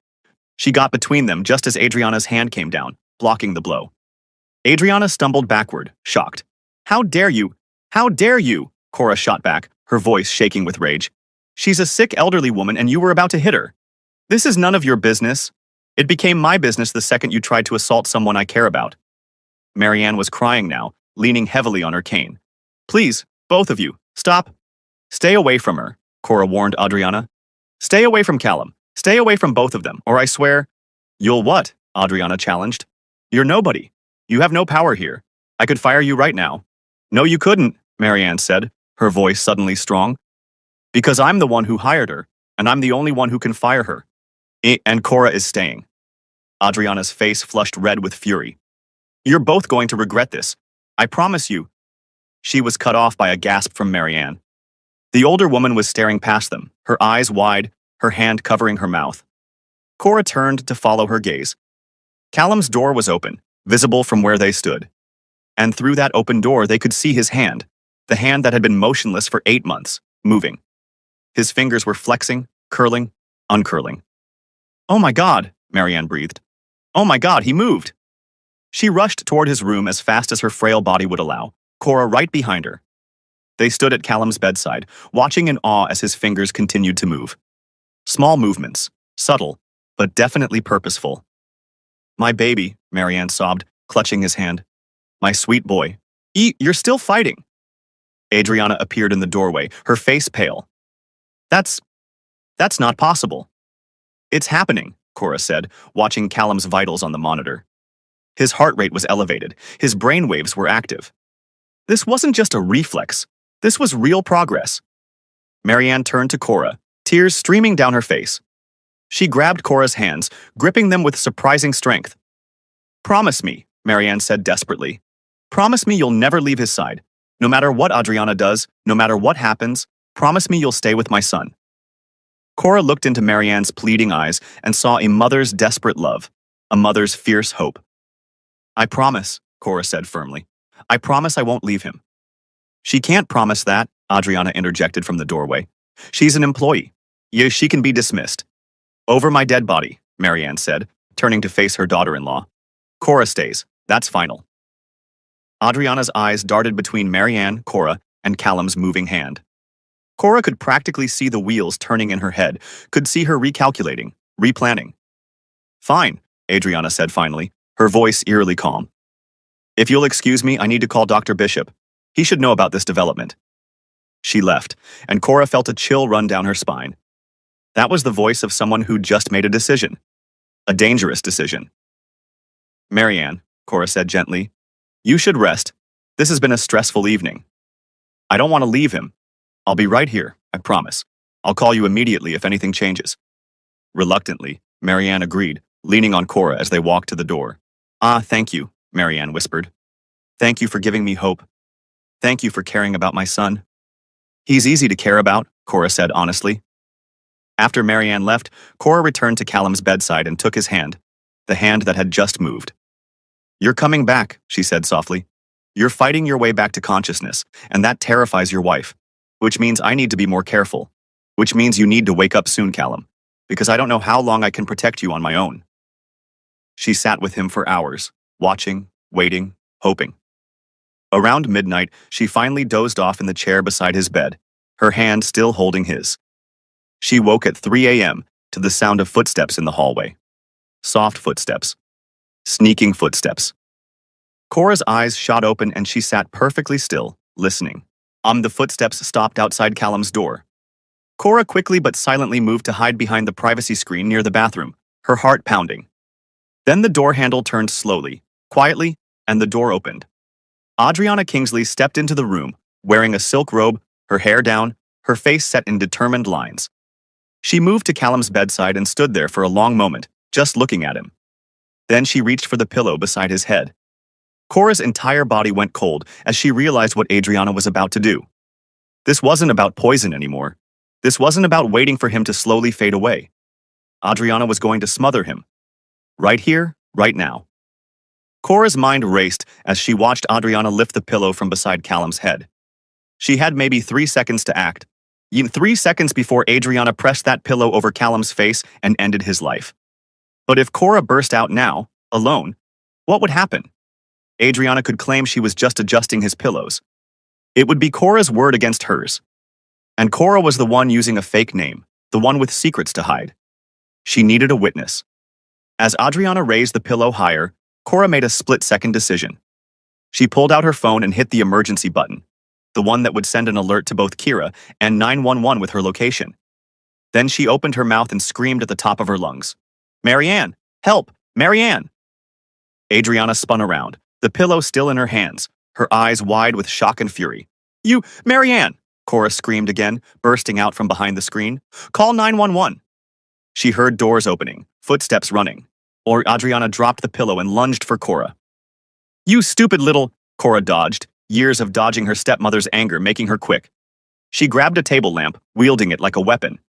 She got between them just as Adriana's hand came down, blocking the blow. Adriana stumbled backward, shocked. How dare you? How dare you? Cora shot back, her voice shaking with rage. She's a sick elderly woman and you were about to hit her. This is none of your business. It became my business the second you tried to assault someone I care about. Marianne was crying now, leaning heavily on her cane. Please, both of you, stop. Stay away from her, Cora warned Adriana. Stay away from Callum. Stay away from both of them, or I swear. You'll what? Adriana challenged. You're nobody. You have no power here. I could fire you right now. No, you couldn't, Marianne said, her voice suddenly strong. Because I'm the one who hired her, and I'm the only one who can fire her. And Cora is staying. Adriana's face flushed red with fury. You're both going to regret this. I promise you. She was cut off by a gasp from Marianne. The older woman was staring past them, her eyes wide, her hand covering her mouth. Cora turned to follow her gaze. Callum's door was open, visible from where they stood. And through that open door they could see his hand, the hand that had been motionless for 8 months, moving. His fingers were flexing, curling, uncurling. Oh my God, Marianne breathed. Oh my God, he moved. She rushed toward his room as fast as her frail body would allow, Cora right behind her. They stood at Callum's bedside, watching in awe as his fingers continued to move. Small movements, subtle, but definitely purposeful. My baby, Marianne sobbed, clutching his hand. My sweet boy. You're still fighting. Adriana appeared in the doorway, her face pale. That's not possible. It's happening, Cora said, watching Callum's vitals on the monitor. His heart rate was elevated, his brain waves were active. This wasn't just a reflex, this was real progress. Marianne turned to Cora, tears streaming down her face. She grabbed Cora's hands, gripping them with surprising strength. Promise me, Marianne said desperately. Promise me you'll never leave his side. No matter what Adriana does, no matter what happens, promise me you'll stay with my son. Cora looked into Marianne's pleading eyes and saw a mother's desperate love, a mother's fierce hope. I promise, Cora said firmly. I promise I won't leave him. She can't promise that, Adriana interjected from the doorway. She's an employee. Yeah, she can be dismissed. Over my dead body, Marianne said, turning to face her daughter-in-law. Cora stays. That's final. Adriana's eyes darted between Marianne, Cora, and Callum's moving hand. Cora could practically see the wheels turning in her head, could see her recalculating, replanning. Fine, Adriana said finally, her voice eerily calm. If you'll excuse me, I need to call Dr. Bishop. He should know about this development. She left, and Cora felt a chill run down her spine. That was the voice of someone who'd just made a decision. A dangerous decision. Marianne, Cora said gently, you should rest. This has been a stressful evening. I don't want to leave him. I'll be right here, I promise. I'll call you immediately if anything changes. Reluctantly, Marianne agreed, leaning on Cora as they walked to the door. Thank you, Marianne whispered. Thank you for giving me hope. Thank you for caring about my son. He's easy to care about, Cora said honestly. After Marianne left, Cora returned to Callum's bedside and took his hand, the hand that had just moved. You're coming back, she said softly. You're fighting your way back to consciousness, and that terrifies your wife. Which means I need to be more careful. Which means you need to wake up soon, Callum. Because I don't know how long I can protect you on my own. She sat with him for hours, watching, waiting, hoping. Around midnight, she finally dozed off in the chair beside his bed, her hand still holding his. She woke at 3 a.m. to the sound of footsteps in the hallway. Soft footsteps. Sneaking footsteps. Cora's eyes shot open and she sat perfectly still, listening. The footsteps stopped outside Callum's door. Cora quickly but silently moved to hide behind the privacy screen near the bathroom, her heart pounding. Then the door handle turned slowly, quietly, and the door opened. Adriana Kingsley stepped into the room, wearing a silk robe, her hair down, her face set in determined lines. She moved to Callum's bedside and stood there for a long moment, just looking at him. Then she reached for the pillow beside his head. Cora's entire body went cold as she realized what Adriana was about to do. This wasn't about poison anymore. This wasn't about waiting for him to slowly fade away. Adriana was going to smother him. Right here, right now. Cora's mind raced as she watched Adriana lift the pillow from beside Callum's head. She had maybe 3 seconds to act. 3 seconds before Adriana pressed that pillow over Callum's face and ended his life. But if Cora burst out now, alone, what would happen? Adriana could claim she was just adjusting his pillows. It would be Cora's word against hers. And Cora was the one using a fake name, the one with secrets to hide. She needed a witness. As Adriana raised the pillow higher, Cora made a split-second decision. She pulled out her phone and hit the emergency button, the one that would send an alert to both Kira and 911 with her location. Then she opened her mouth and screamed at the top of her lungs. "Marianne! Help! Marianne!" Adriana spun around, the pillow still in her hands, her eyes wide with shock and fury. Marianne!" Cora screamed again, bursting out from behind the screen. "Call 911. She heard doors opening, footsteps running. Or Adriana dropped the pillow and lunged for Cora. "You stupid little..." Cora dodged, years of dodging her stepmother's anger making her quick. She grabbed a table lamp, wielding it like a weapon.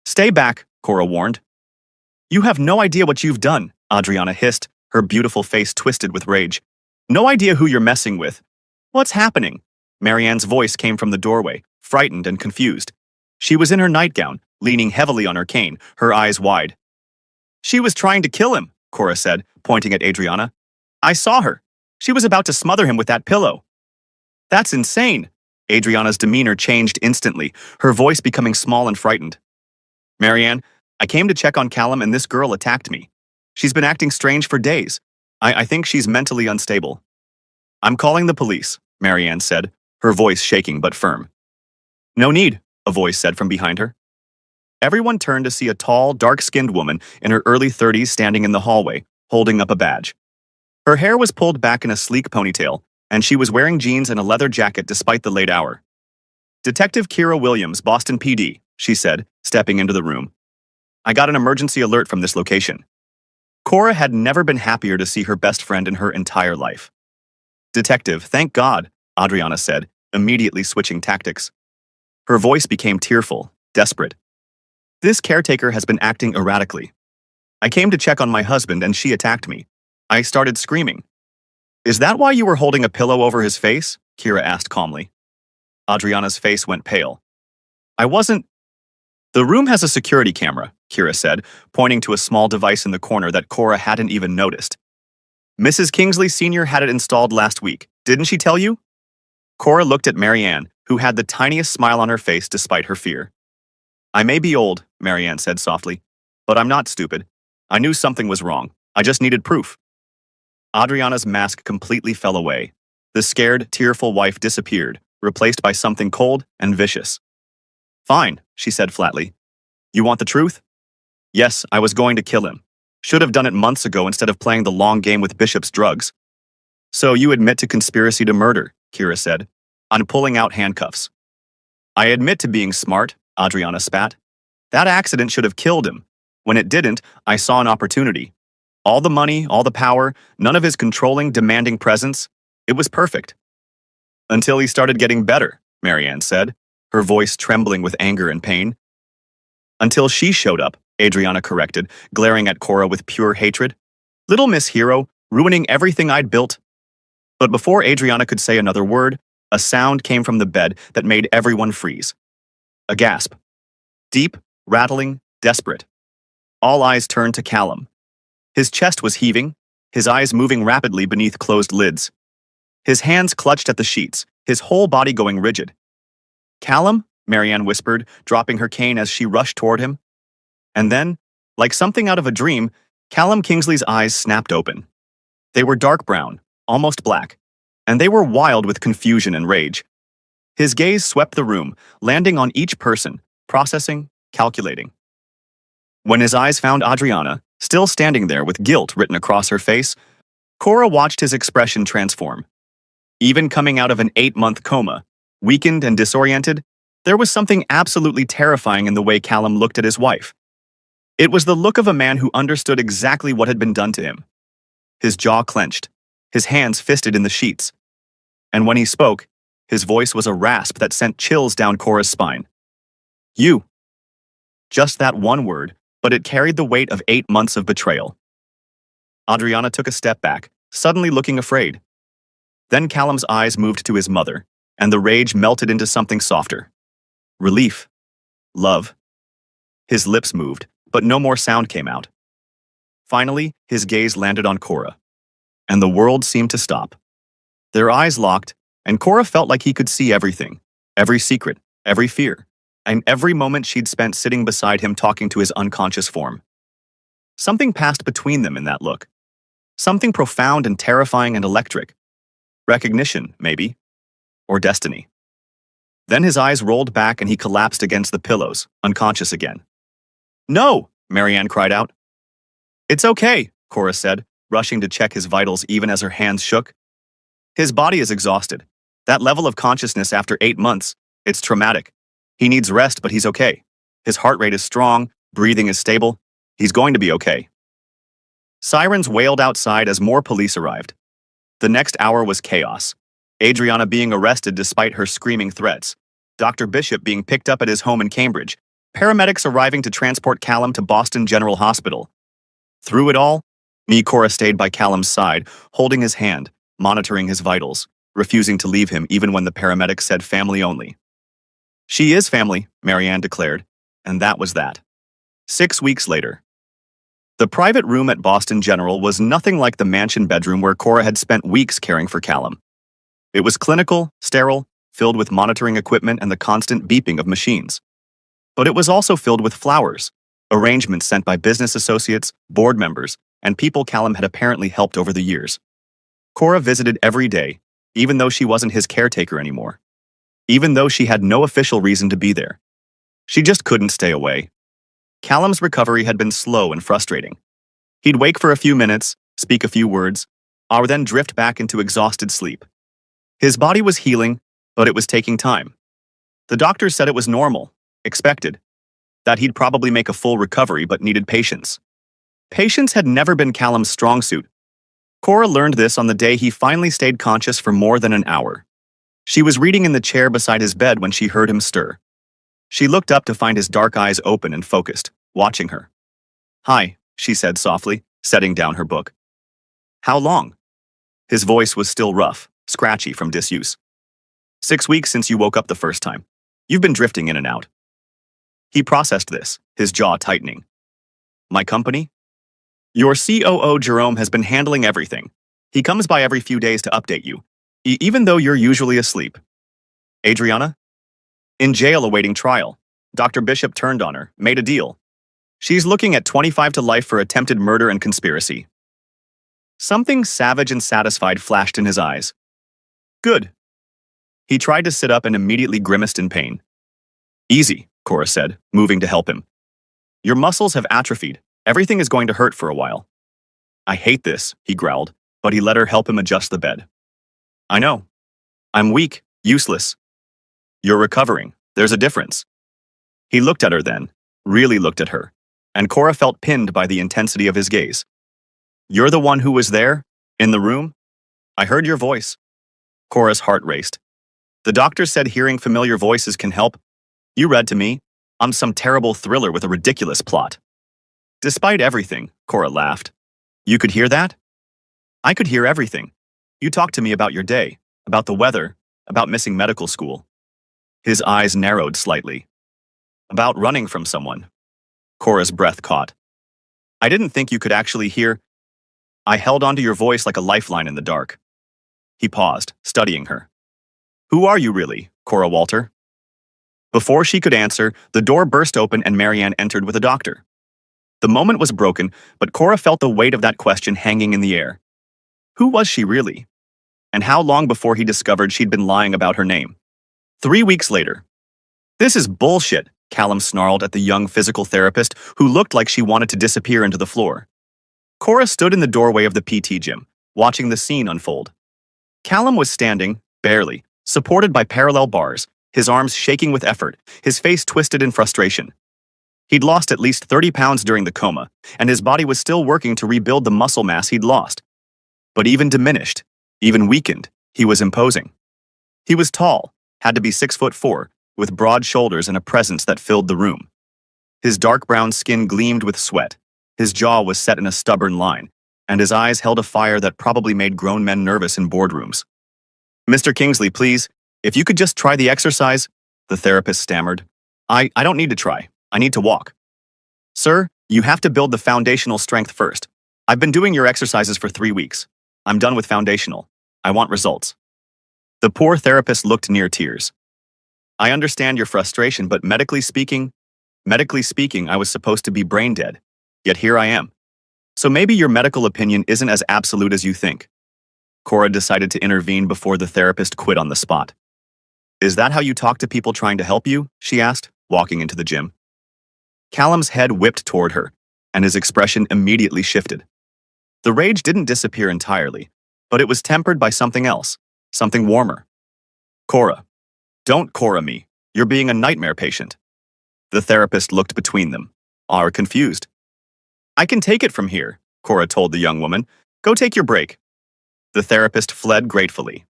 "Stay back," Cora warned. "You have no idea what you've done," Adriana hissed, her beautiful face twisted with rage. "No idea who you're messing with." "What's happening?" Marianne's voice came from the doorway, frightened and confused. She was in her nightgown, leaning heavily on her cane, her eyes wide. "She was trying to kill him," Cora said, pointing at Adriana. "I saw her. She was about to smother him with that pillow." "That's insane." Adriana's demeanor changed instantly, her voice becoming small and frightened. "Marianne, I came to check on Callum and this girl attacked me. She's been acting strange for days. I think she's mentally unstable." "I'm calling the police," Marianne said, her voice shaking but firm. "No need," a voice said from behind her. Everyone turned to see a tall, dark-skinned woman in her early 30s standing in the hallway, holding up a badge. Her hair was pulled back in a sleek ponytail, and she was wearing jeans and a leather jacket despite the late hour. "Detective Kira Williams, Boston PD," she said, stepping into the room. "I got an emergency alert from this location." Cora had never been happier to see her best friend in her entire life. "Detective, thank God," Adriana said, immediately switching tactics. Her voice became tearful, desperate. "This caretaker has been acting erratically. I came to check on my husband and she attacked me. I started screaming." "Is that why you were holding a pillow over his face?" Kira asked calmly. Adriana's face went pale. "I wasn't..." "The room has a security camera," Kira said, pointing to a small device in the corner that Cora hadn't even noticed. "Mrs. Kingsley Sr. had it installed last week. Didn't she tell you?" Cora looked at Marianne, who had the tiniest smile on her face despite her fear. "I may be old," Marianne said softly, "but I'm not stupid. I knew something was wrong. I just needed proof." Adriana's mask completely fell away. The scared, tearful wife disappeared, replaced by something cold and vicious. "Fine," she said flatly. "You want the truth?" "Yes, I was going to kill him. Should have done it months ago instead of playing the long game with Bishop's drugs." "So you admit to conspiracy to murder," Kira said. "I'm pulling out handcuffs." "I admit to being smart," Adriana spat. "That accident should have killed him. When it didn't, I saw an opportunity. All the money, all the power, none of his controlling, demanding presence. It was perfect." "Until he started getting better," Marianne said, her voice trembling with anger and pain. "Until she showed up," Adriana corrected, glaring at Cora with pure hatred. "Little Miss Hero, ruining everything I'd built." But before Adriana could say another word, a sound came from the bed that made everyone freeze. A gasp. Deep, rattling, desperate. All eyes turned to Callum. His chest was heaving, his eyes moving rapidly beneath closed lids. His hands clutched at the sheets, his whole body going rigid. "Callum?" Marianne whispered, dropping her cane as she rushed toward him. And then, like something out of a dream, Callum Kingsley's eyes snapped open. They were dark brown, almost black, and they were wild with confusion and rage. His gaze swept the room, landing on each person, processing, calculating. When his eyes found Adriana, still standing there with guilt written across her face, Cora watched his expression transform. Even coming out of an 8-month coma, weakened and disoriented, there was something absolutely terrifying in the way Callum looked at his wife. It was the look of a man who understood exactly what had been done to him. His jaw clenched, his hands fisted in the sheets. And when he spoke, his voice was a rasp that sent chills down Cora's spine. "You." Just that one word, but it carried the weight of 8 months of betrayal. Adriana took a step back, suddenly looking afraid. Then Callum's eyes moved to his mother, and the rage melted into something softer. Relief. Love. His lips moved, but no more sound came out. Finally, his gaze landed on Cora, and the world seemed to stop. Their eyes locked, and Cora felt like he could see everything, every secret, every fear, and every moment she'd spent sitting beside him talking to his unconscious form. Something passed between them in that look. Something profound and terrifying and electric. Recognition, maybe. Or destiny. Then his eyes rolled back and he collapsed against the pillows, unconscious again. "No!" Marianne cried out. "It's okay," Cora said, rushing to check his vitals even as her hands shook. "His body is exhausted. That level of consciousness after 8 months, it's traumatic. He needs rest, but he's okay. His heart rate is strong, breathing is stable. He's going to be okay." Sirens wailed outside as more police arrived. The next hour was chaos. Adriana being arrested despite her screaming threats. Dr. Bishop being picked up at his home in Cambridge. Paramedics arriving to transport Callum to Boston General Hospital. Through it all, Cora stayed by Callum's side, holding his hand, monitoring his vitals, refusing to leave him even when the paramedics said family only. "She is family," Marianne declared, and that was that. 6 weeks later. The private room at Boston General was nothing like the mansion bedroom where Cora had spent weeks caring for Callum. It was clinical, sterile, filled with monitoring equipment and the constant beeping of machines. But it was also filled with flowers, arrangements sent by business associates, board members, and people Callum had apparently helped over the years. Cora visited every day, even though she wasn't his caretaker anymore. Even though she had no official reason to be there. She just couldn't stay away. Callum's recovery had been slow and frustrating. He'd wake for a few minutes, speak a few words, or then drift back into exhausted sleep. His body was healing, but it was taking time. The doctors said it was normal, expected, that he'd probably make a full recovery but needed patience. Patience had never been Callum's strong suit. Cora learned this on the day he finally stayed conscious for more than an hour. She was reading in the chair beside his bed when she heard him stir. She looked up to find his dark eyes open and focused, watching her. "Hi," she said softly, setting down her book. "How long?" His voice was still rough, scratchy from disuse. 6 weeks since you woke up the first time. You've been drifting in and out." He processed this, his jaw tightening. "My company? Your COO Jerome has been handling everything. He comes by every few days to update you, even though you're usually asleep." "Adriana?" "In jail awaiting trial. Dr. Bishop turned on her, made a deal. She's looking at 25 to life for attempted murder and conspiracy." Something savage and satisfied flashed in his eyes. "Good." He tried to sit up and immediately grimaced in pain. "Easy," Cora said, moving to help him. "Your muscles have atrophied. Everything is going to hurt for a while." "I hate this," he growled, but he let her help him adjust the bed. "I know. I'm weak, useless. You're recovering. There's a difference." He looked at her then, really looked at her, and Cora felt pinned by the intensity of his gaze. "You're the one who was there? In the room? I heard your voice." Cora's heart raced. "The doctor said hearing familiar voices can help. You read to me. I'm some terrible thriller with a ridiculous plot." "Despite everything," Cora laughed. "You could hear that?" "I could hear everything. You talked to me about your day, about the weather, about missing medical school." His eyes narrowed slightly. "About running from someone." Cora's breath caught. "I didn't think you could actually hear. I held onto your voice like a lifeline in the dark." He paused, studying her. "Who are you really, Cora Walter?" Before she could answer, the door burst open and Marianne entered with a doctor. The moment was broken, but Cora felt the weight of that question hanging in the air. Who was she really? And how long before he discovered she'd been lying about her name? 3 weeks later. "This is bullshit," Callum snarled at the young physical therapist who looked like she wanted to disappear into the floor. Cora stood in the doorway of the PT gym, watching the scene unfold. Callum was standing, barely, supported by parallel bars, his arms shaking with effort, his face twisted in frustration. He'd lost at least 30 pounds during the coma, and his body was still working to rebuild the muscle mass he'd lost. But even diminished, even weakened, he was imposing. He was tall, had to be 6'4", with broad shoulders and a presence that filled the room. His dark brown skin gleamed with sweat. His jaw was set in a stubborn line, and his eyes held a fire that probably made grown men nervous in boardrooms. "Mr. Kingsley, please, if you could just try the exercise," the therapist stammered. I don't need to try. I need to walk." "Sir, you have to build the foundational strength first. I've been doing your exercises for 3 weeks. I'm done with foundational. I want results." The poor therapist looked near tears. "I understand your frustration, but medically speaking, I was supposed to be brain dead. Yet here I am. So maybe your medical opinion isn't as absolute as you think." Cora decided to intervene before the therapist quit on the spot. "Is that how you talk to people trying to help you?" she asked, walking into the gym. Callum's head whipped toward her, and his expression immediately shifted. The rage didn't disappear entirely, but it was tempered by something else, something warmer. "Cora, don't Cora me. You're being a nightmare patient." The therapist looked between them, confused. "I can take it from here," Cora told the young woman. "Go take your break." The therapist fled gratefully.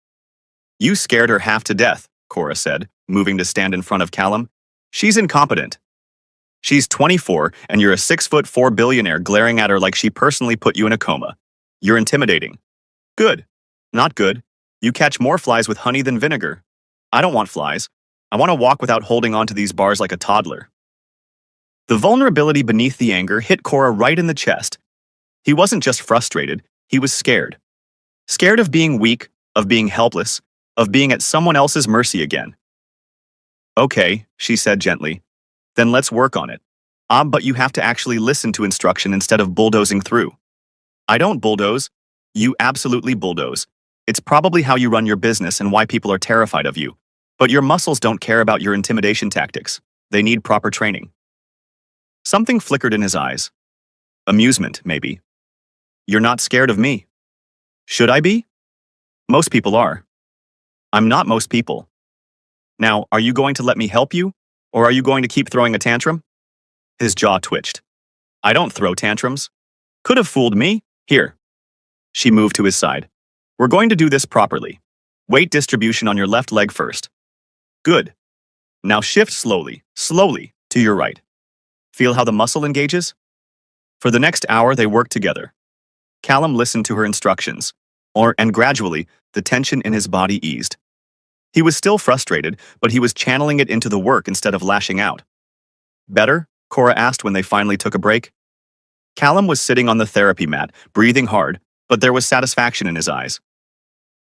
"You scared her half to death," Cora said, moving to stand in front of Callum. "She's incompetent. She's 24, and you're a 6'4" billionaire glaring at her like she personally put you in a coma. You're intimidating." "Good. Not good. You catch more flies with honey than vinegar." "I don't want flies. I want to walk without holding onto these bars like a toddler." The vulnerability beneath the anger hit Cora right in the chest. He wasn't just frustrated, he was scared. Scared of being weak, of being helpless, of being at someone else's mercy again. "Okay," she said gently. "Then let's work on it. But you have to actually listen to instruction instead of bulldozing through." "I don't bulldoze. You absolutely bulldoze. It's probably how you run your business and why people are terrified of you. But your muscles don't care about your intimidation tactics. They need proper training." Something flickered in his eyes. Amusement, maybe. "You're not scared of me." "Should I be?" "Most people are." "I'm not most people." "Now, are you going to let me help you? Or are you going to keep throwing a tantrum?" His jaw twitched. "I don't throw tantrums. Could have fooled me. Here." She moved to his side. "We're going to do this properly. Weight distribution on your left leg first. Good. Now shift slowly, to your right. Feel how the muscle engages?" For the next hour, they worked together. Callum listened to her instructions, and gradually, the tension in his body eased. He was still frustrated, but he was channeling it into the work instead of lashing out. "Better?" Cora asked when they finally took a break. Callum was sitting on the therapy mat, breathing hard, but there was satisfaction in his eyes.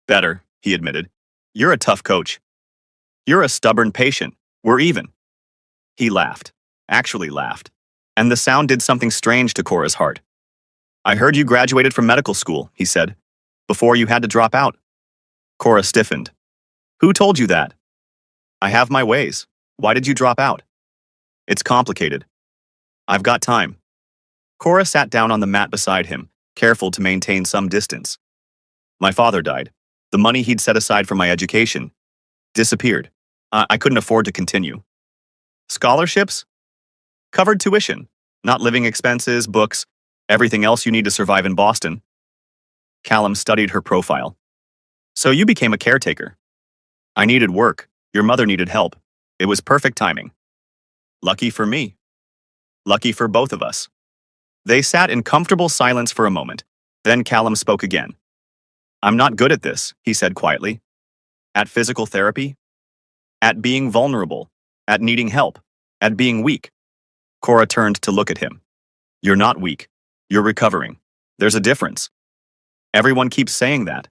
"Better," he admitted. "You're a tough coach. You're a stubborn patient. We're even." He laughed, actually laughed, and the sound did something strange to Cora's heart. "I heard you graduated from medical school," he said, "before you had to drop out." Cora stiffened. "Who told you that?" "I have my ways. Why did you drop out?" "It's complicated." "I've got time." Cora sat down on the mat beside him, careful to maintain some distance. "My father died. The money he'd set aside for my education disappeared. I couldn't afford to continue." "Scholarships?" "Covered tuition. Not living expenses, books, everything else you need to survive in Boston." Callum studied her profile. "So you became a caretaker." "I needed work. Your mother needed help. It was perfect timing." "Lucky for me." "Lucky for both of us." They sat in comfortable silence for a moment. Then Callum spoke again. "I'm not good at this," he said quietly. "At physical therapy? At being vulnerable? At needing help? At being weak?" Cora turned to look at him. "You're not weak. You're recovering. There's a difference." "Everyone keeps saying that."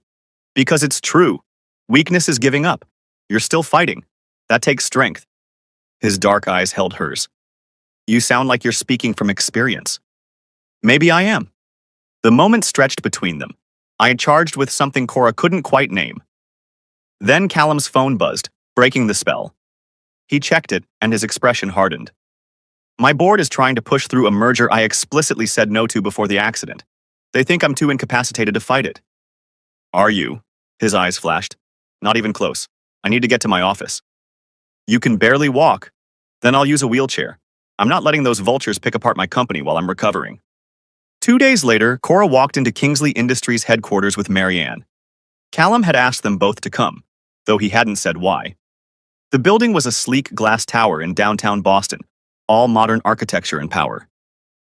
"Because it's true. Weakness is giving up. You're still fighting. That takes strength." His dark eyes held hers. "You sound like you're speaking from experience." "Maybe I am." The moment stretched between them. I charged with something Cora couldn't quite name. Then Callum's phone buzzed, breaking the spell. He checked it, and his expression hardened. "My board is trying to push through a merger I explicitly said no to before the accident. They think I'm too incapacitated to fight it." "Are you?" His eyes flashed. "Not even close. I need to get to my office." "You can barely walk. Then I'll use a wheelchair. I'm not letting those vultures pick apart my company while I'm recovering." 2 days later, Cora walked into Kingsley Industries headquarters with Marianne. Callum had asked them both to come, though he hadn't said why. The building was a sleek glass tower in downtown Boston, all modern architecture and power.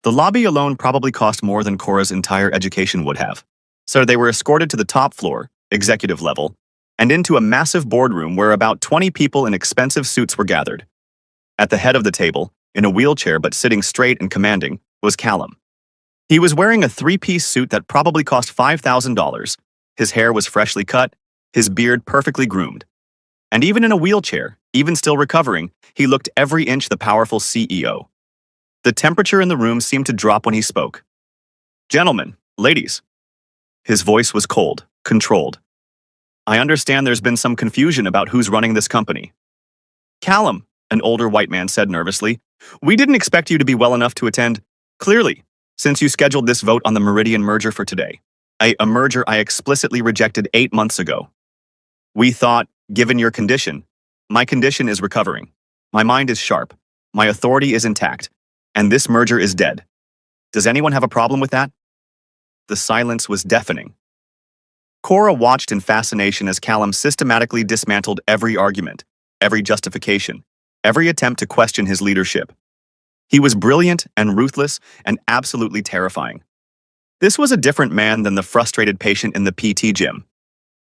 The lobby alone probably cost more than Cora's entire education would have. So they were escorted to the top floor, executive level, and into a massive boardroom where about 20 people in expensive suits were gathered. At the head of the table, in a wheelchair but sitting straight and commanding, was Callum. He was wearing a three-piece suit that probably cost $5,000. His hair was freshly cut, his beard perfectly groomed. And even in a wheelchair, even still recovering, he looked every inch the powerful CEO. The temperature in the room seemed to drop when he spoke. "Gentlemen, ladies." His voice was cold, controlled. "I understand there's been some confusion about who's running this company." "Callum," an older white man said nervously, "we didn't expect you to be well enough to attend. Clearly, since you scheduled this vote on the Meridian merger for today. A merger I explicitly rejected 8 months ago. We thought, given your condition, my condition is recovering. My mind is sharp. My authority is intact. And this merger is dead. Does anyone have a problem with that?" The silence was deafening. Cora watched in fascination as Callum systematically dismantled every argument, every justification, every attempt to question his leadership. He was brilliant and ruthless and absolutely terrifying. This was a different man than the frustrated patient in the PT gym.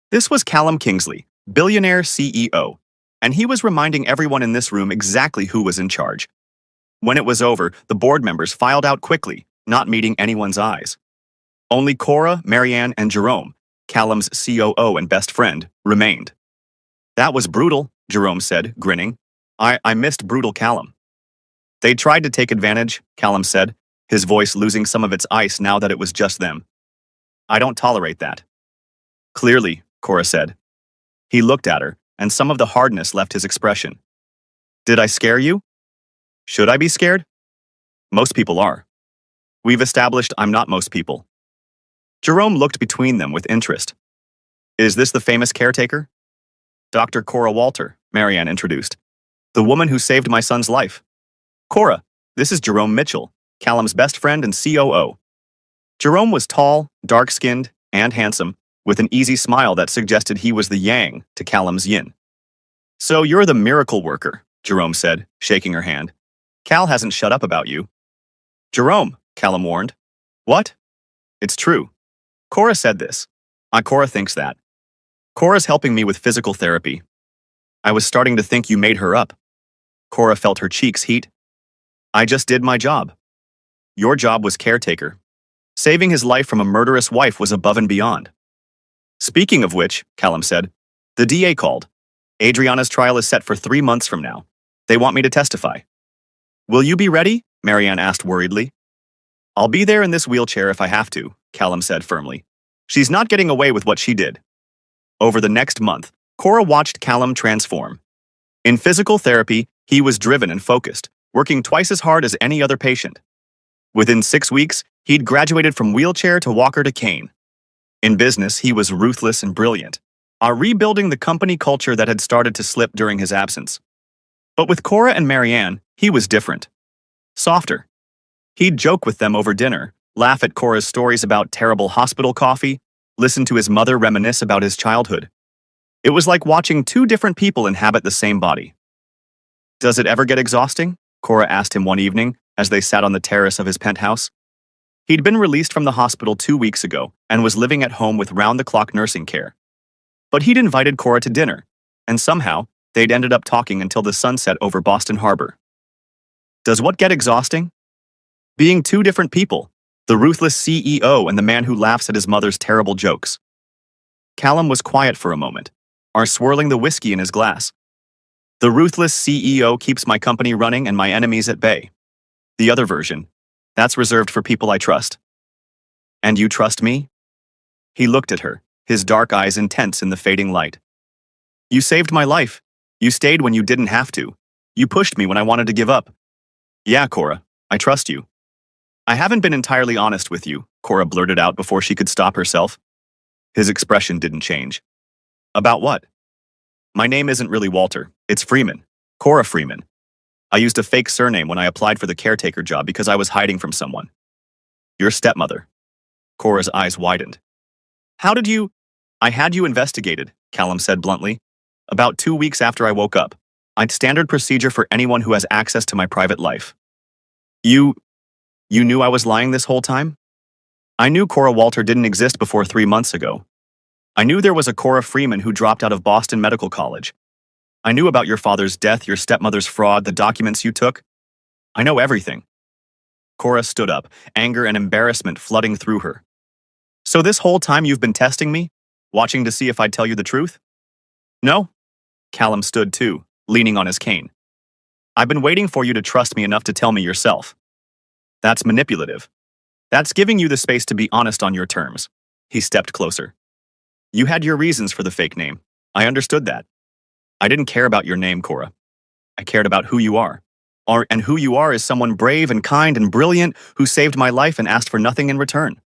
This was Callum Kingsley, billionaire CEO, and he was reminding everyone in this room exactly who was in charge. When it was over, the board members filed out quickly, not meeting anyone's eyes. Only Cora, Marianne, and Jerome, Callum's COO and best friend, remained. "That was brutal," Jerome said, grinning. I missed brutal Callum." "They tried to take advantage," Callum said, his voice losing some of its ice now that it was just them. "I don't tolerate that." "Clearly," Cora said. He looked at her, and some of the hardness left his expression. "Did I scare you? Should I be scared? Most people are. We've established I'm not most people." Jerome looked between them with interest. "Is this the famous caretaker?" "Dr. Cora Walter," Marianne introduced. "The woman who saved my son's life." "Cora, this is Jerome Mitchell, Callum's best friend and COO." Jerome was tall, dark-skinned, and handsome, with an easy smile that suggested he was the yang to Callum's yin. "So you're the miracle worker," Jerome said, shaking her hand. "Cal hasn't shut up about you." "Jerome," Callum warned. "What?" "It's true. Cora said this. Cora thinks that. Cora's helping me with physical therapy. I was starting to think you made her up." Cora felt her cheeks heat. "I just did my job. Your job was caretaker. Saving his life from a murderous wife was above and beyond." "Speaking of which," Callum said, "the DA called. Adriana's trial is set for 3 months from now. They want me to testify." "Will you be ready?" Marianne asked worriedly. "I'll be there in this wheelchair if I have to," Callum said firmly. "She's not getting away with what she did." Over the next month, Cora watched Callum transform. In physical therapy, he was driven and focused, working twice as hard as any other patient. Within 6 weeks, he'd graduated from wheelchair to walker to cane. In business, he was ruthless and brilliant, rebuilding the company culture that had started to slip during his absence. But with Cora and Marianne, he was different. Softer. He'd joke with them over dinner, laugh at Cora's stories about terrible hospital coffee, listen to his mother reminisce about his childhood. It was like watching 2 different people inhabit the same body. "Does it ever get exhausting?" Cora asked him one evening as they sat on the terrace of his penthouse. He'd been released from the hospital 2 weeks ago and was living at home with round-the-clock nursing care. But he'd invited Cora to dinner, and somehow they'd ended up talking until the sun set over Boston Harbor. Does what get exhausting? Being 2 different people, the ruthless CEO and the man who laughs at his mother's terrible jokes. Callum was quiet for a moment, swirling the whiskey in his glass. "The ruthless CEO keeps my company running and my enemies at bay. The other version, that's reserved for people I trust." "And you trust me?" He looked at her, his dark eyes intense in the fading light. "You saved my life. You stayed when you didn't have to. You pushed me when I wanted to give up." "Yeah, Cora, I trust you." "I haven't been entirely honest with you," Cora blurted out before she could stop herself. His expression didn't change. "About what?" "My name isn't really Walter, it's Freeman. Cora Freeman. I used a fake surname when I applied for the caretaker job because I was hiding from someone." "Your stepmother." Cora's eyes widened. "How did you—" "I had you investigated," Callum said bluntly. "About 2 weeks after I woke up. I'd standard procedure for anyone who has access to my private life." "You—" You knew I was lying this whole time? I knew Cora Walter didn't exist before 3 months ago. I knew there was a Cora Freeman who dropped out of Boston Medical College. I knew about your father's death, your stepmother's fraud, the documents you took. I know everything. Cora stood up, anger and embarrassment flooding through her. So this whole time you've been testing me? Watching to see if I'd tell you the truth? No? Callum stood too, leaning on his cane. I've been waiting for you to trust me enough to tell me yourself. That's manipulative. That's giving you the space to be honest on your terms. He stepped closer. You had your reasons for the fake name. I understood that. I didn't care about your name, Cora. I cared about who you are. And who you are is someone brave and kind and brilliant who saved my life and asked for nothing in return.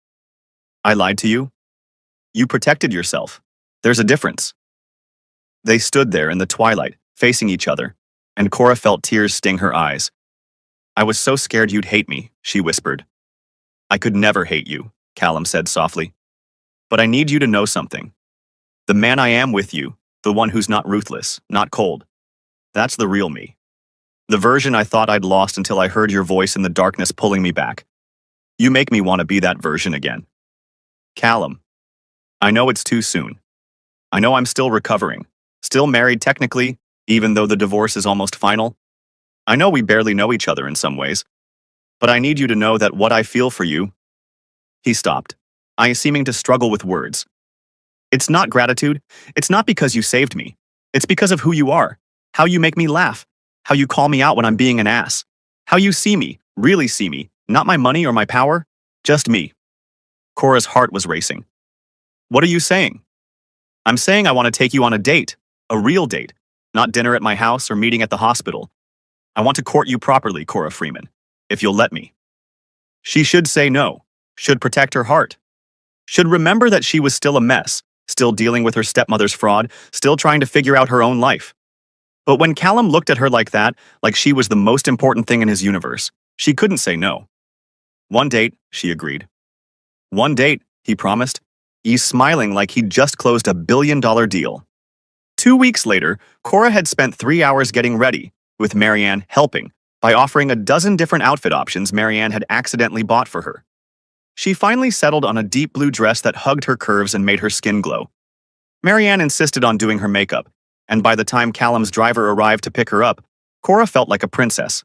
I lied to you. You protected yourself. There's a difference. They stood there in the twilight, facing each other, and Cora felt tears sting her eyes. I was so scared you'd hate me, she whispered. I could never hate you, Callum said softly. But I need you to know something. The man I am with you, the one who's not ruthless, not cold, that's the real me. The version I thought I'd lost until I heard your voice in the darkness pulling me back. You make me want to be that version again. Callum, I know it's too soon. I know I'm still recovering, still married technically, even though the divorce is almost final. I know we barely know each other in some ways, but I need you to know that what I feel for you. He stopped, seeming to struggle with words. It's not gratitude. It's not because you saved me. It's because of who you are, how you make me laugh, how you call me out when I'm being an ass, how you see me, really see me, not my money or my power, just me. Cora's heart was racing. What are you saying? I'm saying I want to take you on a date, a real date, not dinner at my house or meeting at the hospital. I want to court you properly, Cora Freeman, if you'll let me. She should say no, should protect her heart, should remember that she was still a mess, still dealing with her stepmother's fraud, still trying to figure out her own life. But when Callum looked at her like that, like she was the most important thing in his universe, she couldn't say no. One date, she agreed. One date, he promised. He's smiling like he'd just closed a billion-dollar deal. 2 weeks later, Cora had spent 3 hours getting ready, with Marianne helping, by offering a dozen different outfit options Marianne had accidentally bought for her. She finally settled on a deep blue dress that hugged her curves and made her skin glow. Marianne insisted on doing her makeup, and by the time Callum's driver arrived to pick her up, Cora felt like a princess.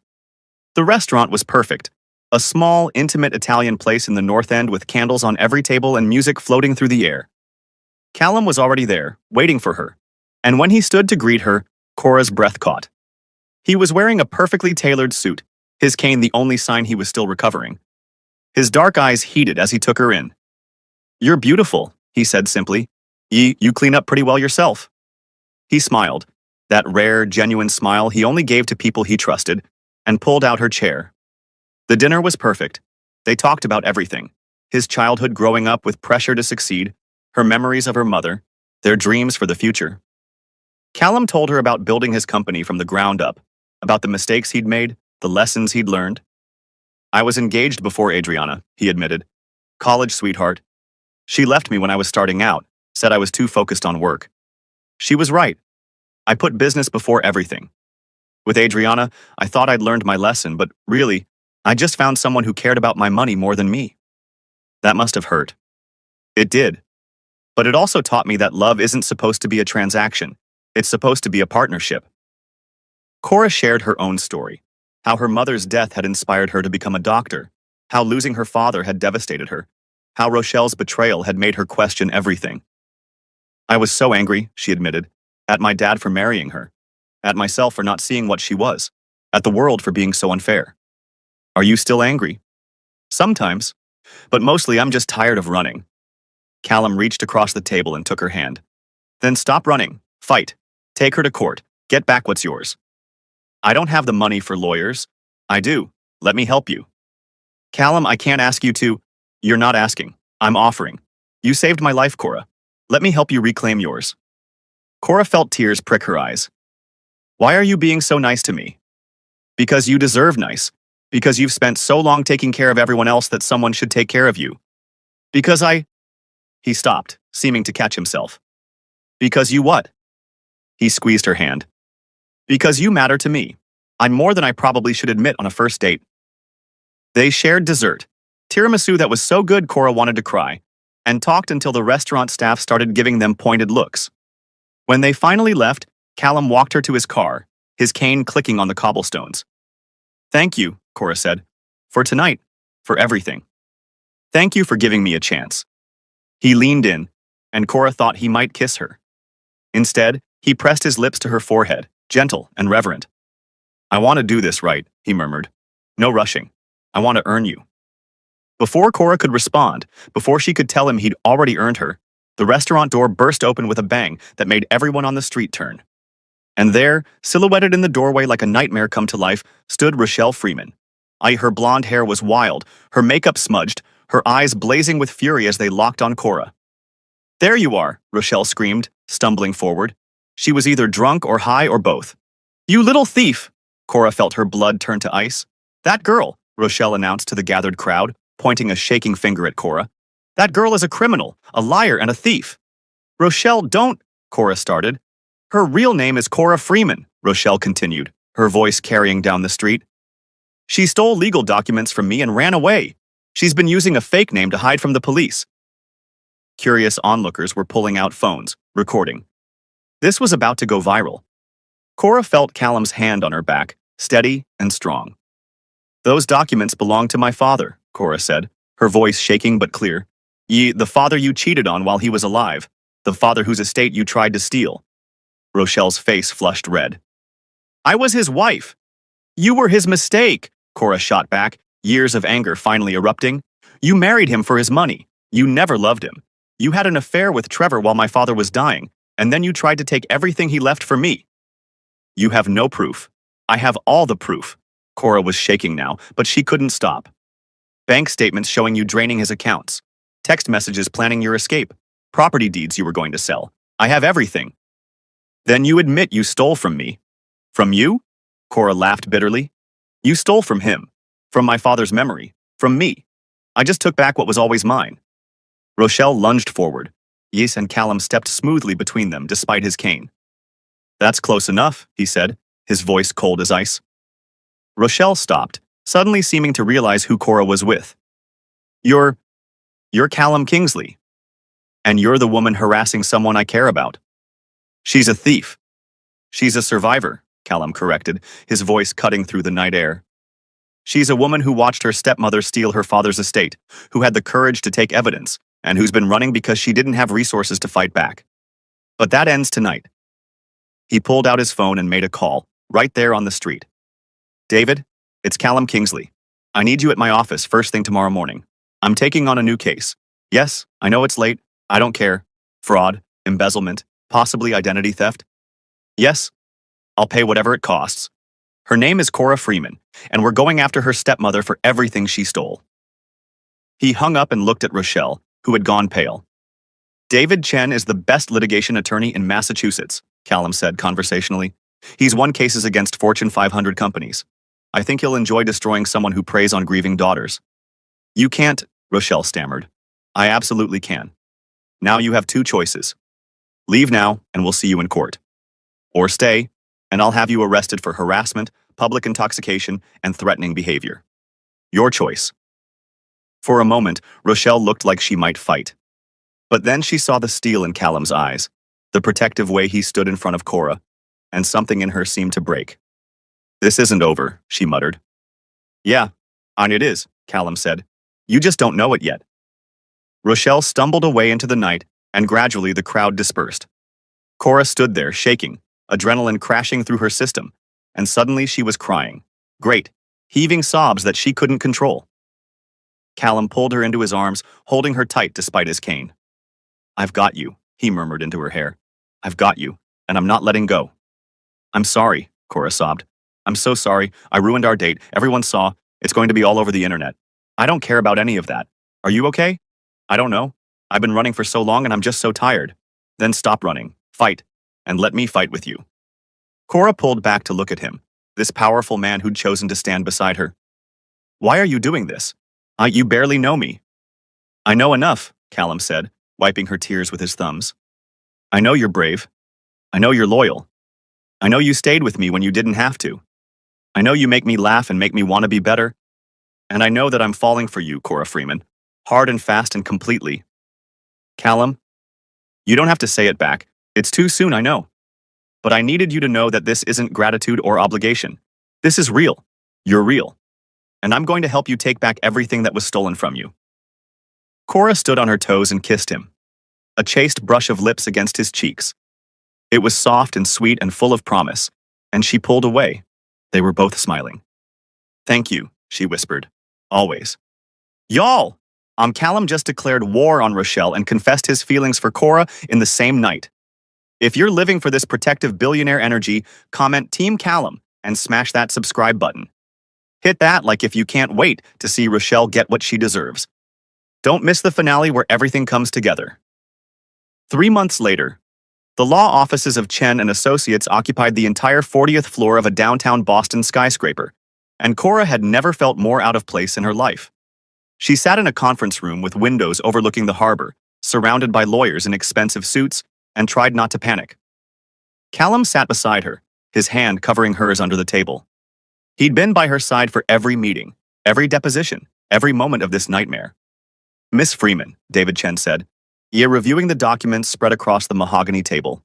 The restaurant was perfect. A small, intimate Italian place in the North End with candles on every table and music floating through the air. Callum was already there, waiting for her, and when he stood to greet her, Cora's breath caught. He was wearing a perfectly tailored suit, his cane the only sign he was still recovering. His dark eyes heated as he took her in. You're beautiful, he said simply. You clean up pretty well yourself. He smiled, that rare, genuine smile he only gave to people he trusted, and pulled out her chair. The dinner was perfect. They talked about everything. His childhood growing up with pressure to succeed, her memories of her mother, their dreams for the future. Callum told her about building his company from the ground up, about the mistakes he'd made, the lessons he'd learned. I was engaged before Adriana, he admitted. College sweetheart. She left me when I was starting out, said I was too focused on work. She was right. I put business before everything. With Adriana, I thought I'd learned my lesson, but really, I just found someone who cared about my money more than me. That must have hurt. It did. But it also taught me that love isn't supposed to be a transaction. It's supposed to be a partnership. Cora shared her own story, how her mother's death had inspired her to become a doctor, how losing her father had devastated her, how Rochelle's betrayal had made her question everything. I was so angry, she admitted, at my dad for marrying her, at myself for not seeing what she was, at the world for being so unfair. Are you still angry? Sometimes, but mostly I'm just tired of running. Callum reached across the table and took her hand. Then stop running, fight, take her to court, get back what's yours. I don't have the money for lawyers. I do. Let me help you. Callum, I can't ask you to. You're not asking. I'm offering. You saved my life, Cora. Let me help you reclaim yours. Cora felt tears prick her eyes. Why are you being so nice to me? Because you deserve nice. Because you've spent so long taking care of everyone else that someone should take care of you. Because He stopped, seeming to catch himself. Because you what? He squeezed her hand. Because you matter to me. I'm more than I probably should admit on a first date. They shared dessert, tiramisu that was so good Cora wanted to cry, and talked until the restaurant staff started giving them pointed looks. When they finally left, Callum walked her to his car, his cane clicking on the cobblestones. "Thank you," Cora said, "for tonight, for everything. Thank you for giving me a chance." He leaned in, and Cora thought he might kiss her. Instead, he pressed his lips to her forehead, gentle and reverent. "I want to do this right," he murmured. "No rushing. I want to earn you." Before Cora could respond, before she could tell him he'd already earned her, the restaurant door burst open with a bang that made everyone on the street turn. And there, silhouetted in the doorway like a nightmare come to life, stood Rochelle Freeman. Her blonde hair was wild, her makeup smudged, her eyes blazing with fury as they locked on Cora. "There you are," Rochelle screamed, stumbling forward. She was either drunk or high or both. "You little thief!" Cora felt her blood turn to ice. "That girl," Rochelle announced to the gathered crowd, pointing a shaking finger at Cora. "That girl is a criminal, a liar, and a thief." "Rochelle, don't," Cora started. "Her real name is Cora Freeman," Rochelle continued, her voice carrying down the street. "She stole legal documents from me and ran away. She's been using a fake name to hide from the police." Curious onlookers were pulling out phones, recording. This was about to go viral. Cora felt Callum's hand on her back, steady and strong. "Those documents belong to my father," Cora said, her voice shaking but clear. The father you cheated on while he was alive, the father whose estate you tried to steal." Rochelle's face flushed red. "I was his wife." "You were his mistake," Cora shot back, years of anger finally erupting. "You married him for his money. You never loved him. You had an affair with Trevor while my father was dying, and then you tried to take everything he left for me." "You have no proof." "I have all the proof." Cora was shaking now, but she couldn't stop. "Bank statements showing you draining his accounts. Text messages planning your escape. Property deeds you were going to sell. I have everything." "Then you admit you stole from me." "From you?" Cora laughed bitterly. "You stole from him. From my father's memory. From me. I just took back what was always mine." Rochelle lunged forward. Yes, and Callum stepped smoothly between them despite his cane. "That's close enough," he said, his voice cold as ice. Rochelle stopped, suddenly seeming to realize who Cora was with. You're Callum Kingsley. And you're the woman harassing someone I care about." "She's a thief." "She's a survivor," Callum corrected, his voice cutting through the night air. "She's a woman who watched her stepmother steal her father's estate, who had the courage to take evidence, and who's been running because she didn't have resources to fight back. But that ends tonight." He pulled out his phone and made a call, right there on the street. "David, it's Callum Kingsley. I need you at my office first thing tomorrow morning. I'm taking on a new case. Yes, I know it's late. I don't care. Fraud, embezzlement, possibly identity theft. Yes, I'll pay whatever it costs. Her name is Cora Freeman, and we're going after her stepmother for everything she stole." He hung up and looked at Rochelle, who had gone pale. "David Chen is the best litigation attorney in Massachusetts," Callum said conversationally. "He's won cases against Fortune 500 companies. I think he'll enjoy destroying someone who preys on grieving daughters." "You can't," Rochelle stammered. "I absolutely can. Now you have two choices. Leave now, and we'll see you in court. Or stay, and I'll have you arrested for harassment, public intoxication, and threatening behavior. Your choice." For a moment, Rochelle looked like she might fight. But then she saw the steel in Callum's eyes, the protective way he stood in front of Cora, and something in her seemed to break. "This isn't over," she muttered. "Yeah, and it is," Callum said. "You just don't know it yet." Rochelle stumbled away into the night, and gradually the crowd dispersed. Cora stood there, shaking, adrenaline crashing through her system, and suddenly she was crying. Great, heaving sobs that she couldn't control. Callum pulled her into his arms, holding her tight despite his cane. "I've got you," he murmured into her hair. "I've got you, and I'm not letting go." "I'm sorry," Cora sobbed. "I'm so sorry. I ruined our date. Everyone saw. It's going to be all over the internet. I don't care about any of that. Are you okay?" "I don't know. I've been running for so long and I'm just so tired." "Then stop running. Fight. And let me fight with you." Cora pulled back to look at him, this powerful man who'd chosen to stand beside her. "Why are you doing this? You barely know me." "I know enough," Callum said, wiping her tears with his thumbs. "I know you're brave. I know you're loyal. I know you stayed with me when you didn't have to. I know you make me laugh and make me want to be better. And I know that I'm falling for you, Cora Freeman. Hard and fast and completely. Callum, you don't have to say it back. It's too soon, I know. But I needed you to know that this isn't gratitude or obligation. This is real. You're real. And I'm going to help you take back everything that was stolen from you. Cora stood on her toes and kissed him. A chaste brush of lips against his cheeks. It was soft and sweet and full of promise, and she pulled away. They were both smiling. Thank you, she whispered. Always. Y'all! Callum just declared war on Rochelle and confessed his feelings for Cora in the same night. If you're living for this protective billionaire energy, comment Team Callum and smash that subscribe button. Hit that like if you can't wait to see Rochelle get what she deserves. Don't miss the finale where everything comes together. 3 months later, the law offices of Chen and Associates occupied the entire 40th floor of a downtown Boston skyscraper, and Cora had never felt more out of place in her life. She sat in a conference room with windows overlooking the harbor, surrounded by lawyers in expensive suits, and tried not to panic. Callum sat beside her, his hand covering hers under the table. He'd been by her side for every meeting, every deposition, every moment of this nightmare. Miss Freeman, David Chen said, reviewing the documents spread across the mahogany table.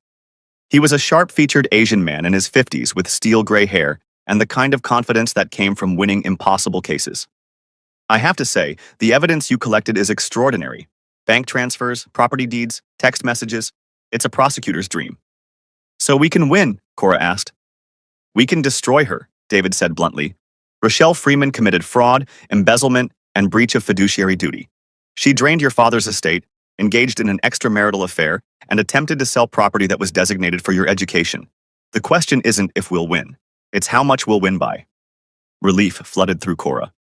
He was a sharp-featured Asian man in his 50s with steel-gray hair and the kind of confidence that came from winning impossible cases. I have to say, the evidence you collected is extraordinary. Bank transfers, property deeds, text messages. It's a prosecutor's dream. So we can win, Cora asked. We can destroy her, David said bluntly. Rochelle Freeman committed fraud, embezzlement, and breach of fiduciary duty. She drained your father's estate, engaged in an extramarital affair, and attempted to sell property that was designated for your education. The question isn't if we'll win. It's how much we'll win by. Relief flooded through Cora.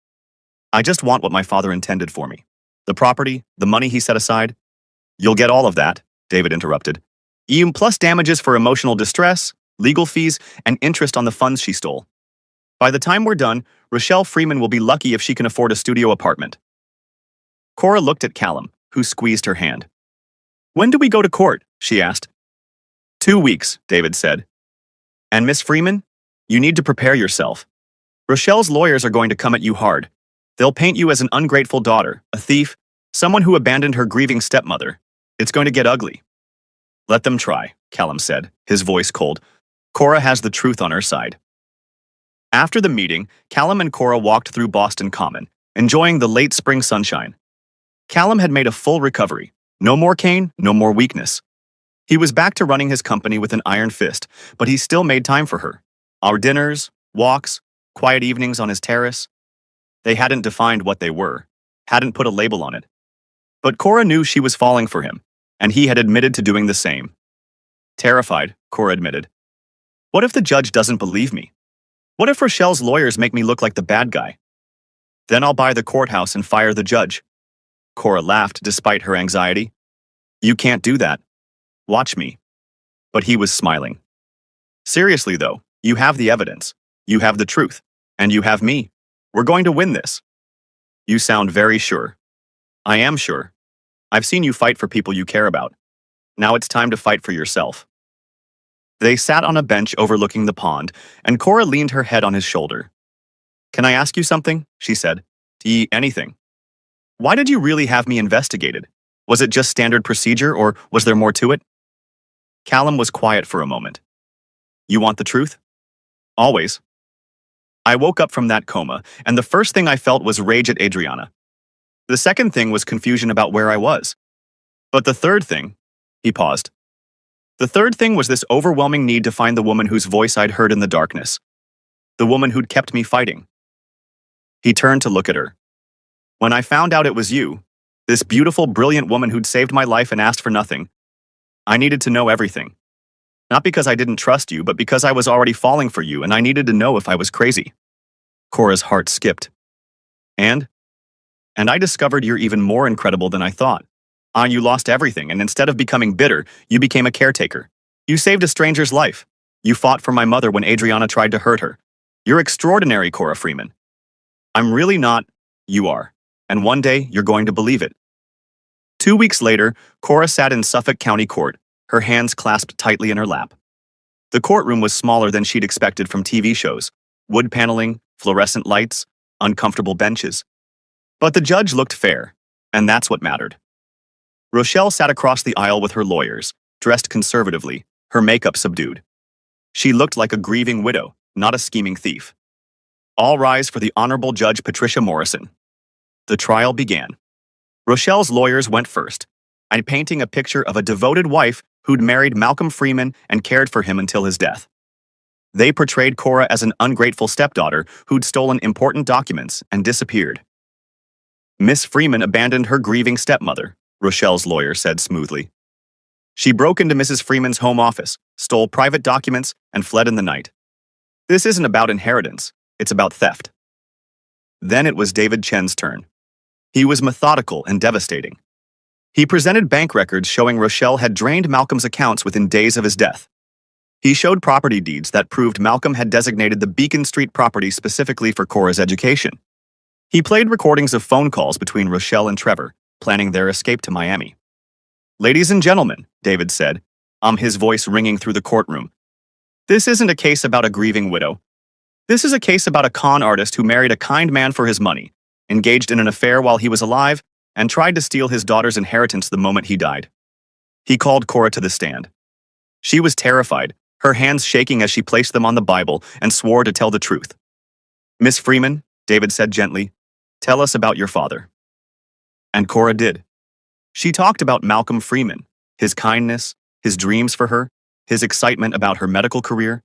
I just want what my father intended for me. The property, the money he set aside. You'll get all of that, David interrupted. Plus damages for emotional distress, legal fees, and interest on the funds she stole. By the time we're done, Rochelle Freeman will be lucky if she can afford a studio apartment. Cora looked at Callum, who squeezed her hand. When do we go to court? She asked. 2 weeks, David said. And Miss Freeman, you need to prepare yourself. Rochelle's lawyers are going to come at you hard. They'll paint you as an ungrateful daughter, a thief, someone who abandoned her grieving stepmother. It's going to get ugly. Let them try, Callum said, his voice cold. Cora has the truth on her side. After the meeting, Callum and Cora walked through Boston Common, enjoying the late spring sunshine. Callum had made a full recovery. No more cane, no more weakness. He was back to running his company with an iron fist, but he still made time for her. Our dinners, walks, quiet evenings on his terrace. They hadn't defined what they were, hadn't put a label on it. But Cora knew she was falling for him, and he had admitted to doing the same. Terrified, Cora admitted. What if the judge doesn't believe me? What if Rochelle's lawyers make me look like the bad guy? Then I'll buy the courthouse and fire the judge. Cora laughed despite her anxiety. You can't do that. Watch me. But he was smiling. Seriously, though, you have the evidence. You have the truth. And you have me. We're going to win this. You sound very sure. I am sure. I've seen you fight for people you care about. Now it's time to fight for yourself. They sat on a bench overlooking the pond, and Cora leaned her head on his shoulder. Can I ask you something? She said. Anything. Why did you really have me investigated? Was it just standard procedure, or was there more to it? Callum was quiet for a moment. You want the truth? Always. I woke up from that coma, and the first thing I felt was rage at Adriana. The second thing was confusion about where I was. But the third thing, he paused. The third thing was this overwhelming need to find the woman whose voice I'd heard in the darkness. The woman who'd kept me fighting. He turned to look at her. When I found out it was you, this beautiful, brilliant woman who'd saved my life and asked for nothing, I needed to know everything. Not because I didn't trust you, but because I was already falling for you and I needed to know if I was crazy. Cora's heart skipped. And I discovered you're even more incredible than I thought. You lost everything, and instead of becoming bitter, you became a caretaker. You saved a stranger's life. You fought for my mother when Adriana tried to hurt her. You're extraordinary, Cora Freeman. I'm really not. You are. And one day, you're going to believe it. 2 weeks later, Cora sat in Suffolk County Court, her hands clasped tightly in her lap. The courtroom was smaller than she'd expected from TV shows. Wood paneling, fluorescent lights, uncomfortable benches. But the judge looked fair, and that's what mattered. Rochelle sat across the aisle with her lawyers, dressed conservatively, her makeup subdued. She looked like a grieving widow, not a scheming thief. All rise for the Honorable Judge Patricia Morrison. The trial began. Rochelle's lawyers went first, painting a picture of a devoted wife who'd married Malcolm Freeman and cared for him until his death. They portrayed Cora as an ungrateful stepdaughter who'd stolen important documents and disappeared. Miss Freeman abandoned her grieving stepmother, Rochelle's lawyer said smoothly. She broke into Mrs. Freeman's home office, stole private documents, and fled in the night. This isn't about inheritance, it's about theft. Then it was David Chen's turn. He was methodical and devastating. He presented bank records showing Rochelle had drained Malcolm's accounts within days of his death. He showed property deeds that proved Malcolm had designated the Beacon Street property specifically for Cora's education. He played recordings of phone calls between Rochelle and Trevor, planning their escape to Miami. "Ladies and gentlemen," David said, his voice ringing through the courtroom. "This isn't a case about a grieving widow. This is a case about a con artist who married a kind man for his money, engaged in an affair while he was alive, and tried to steal his daughter's inheritance the moment he died." He called Cora to the stand. She was terrified, her hands shaking as she placed them on the Bible and swore to tell the truth. "Miss Freeman," David said gently, "tell us about your father." And Cora did. She talked about Malcolm Freeman, his kindness, his dreams for her, his excitement about her medical career.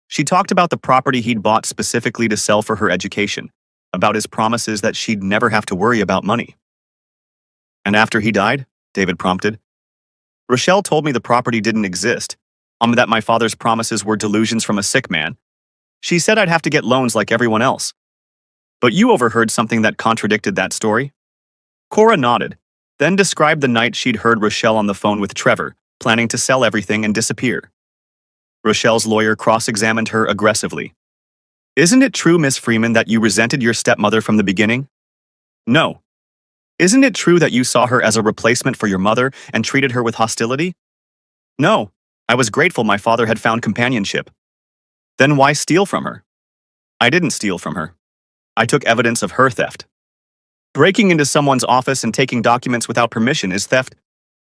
She talked about the property he'd bought specifically to sell for her education, about his promises that she'd never have to worry about money. "And after he died?" David prompted. "Rochelle told me the property didn't exist, that my father's promises were delusions from a sick man. She said I'd have to get loans like everyone else. But you overheard something that contradicted that story?" Cora nodded, then described the night she'd heard Rochelle on the phone with Trevor, planning to sell everything and disappear. Rochelle's lawyer cross-examined her aggressively. "Isn't it true, Miss Freeman, that you resented your stepmother from the beginning?" "No." "Isn't it true that you saw her as a replacement for your mother and treated her with hostility?" "No. I was grateful my father had found companionship." "Then why steal from her?" "I didn't steal from her. I took evidence of her theft." Breaking into someone's office and taking documents without permission is theft.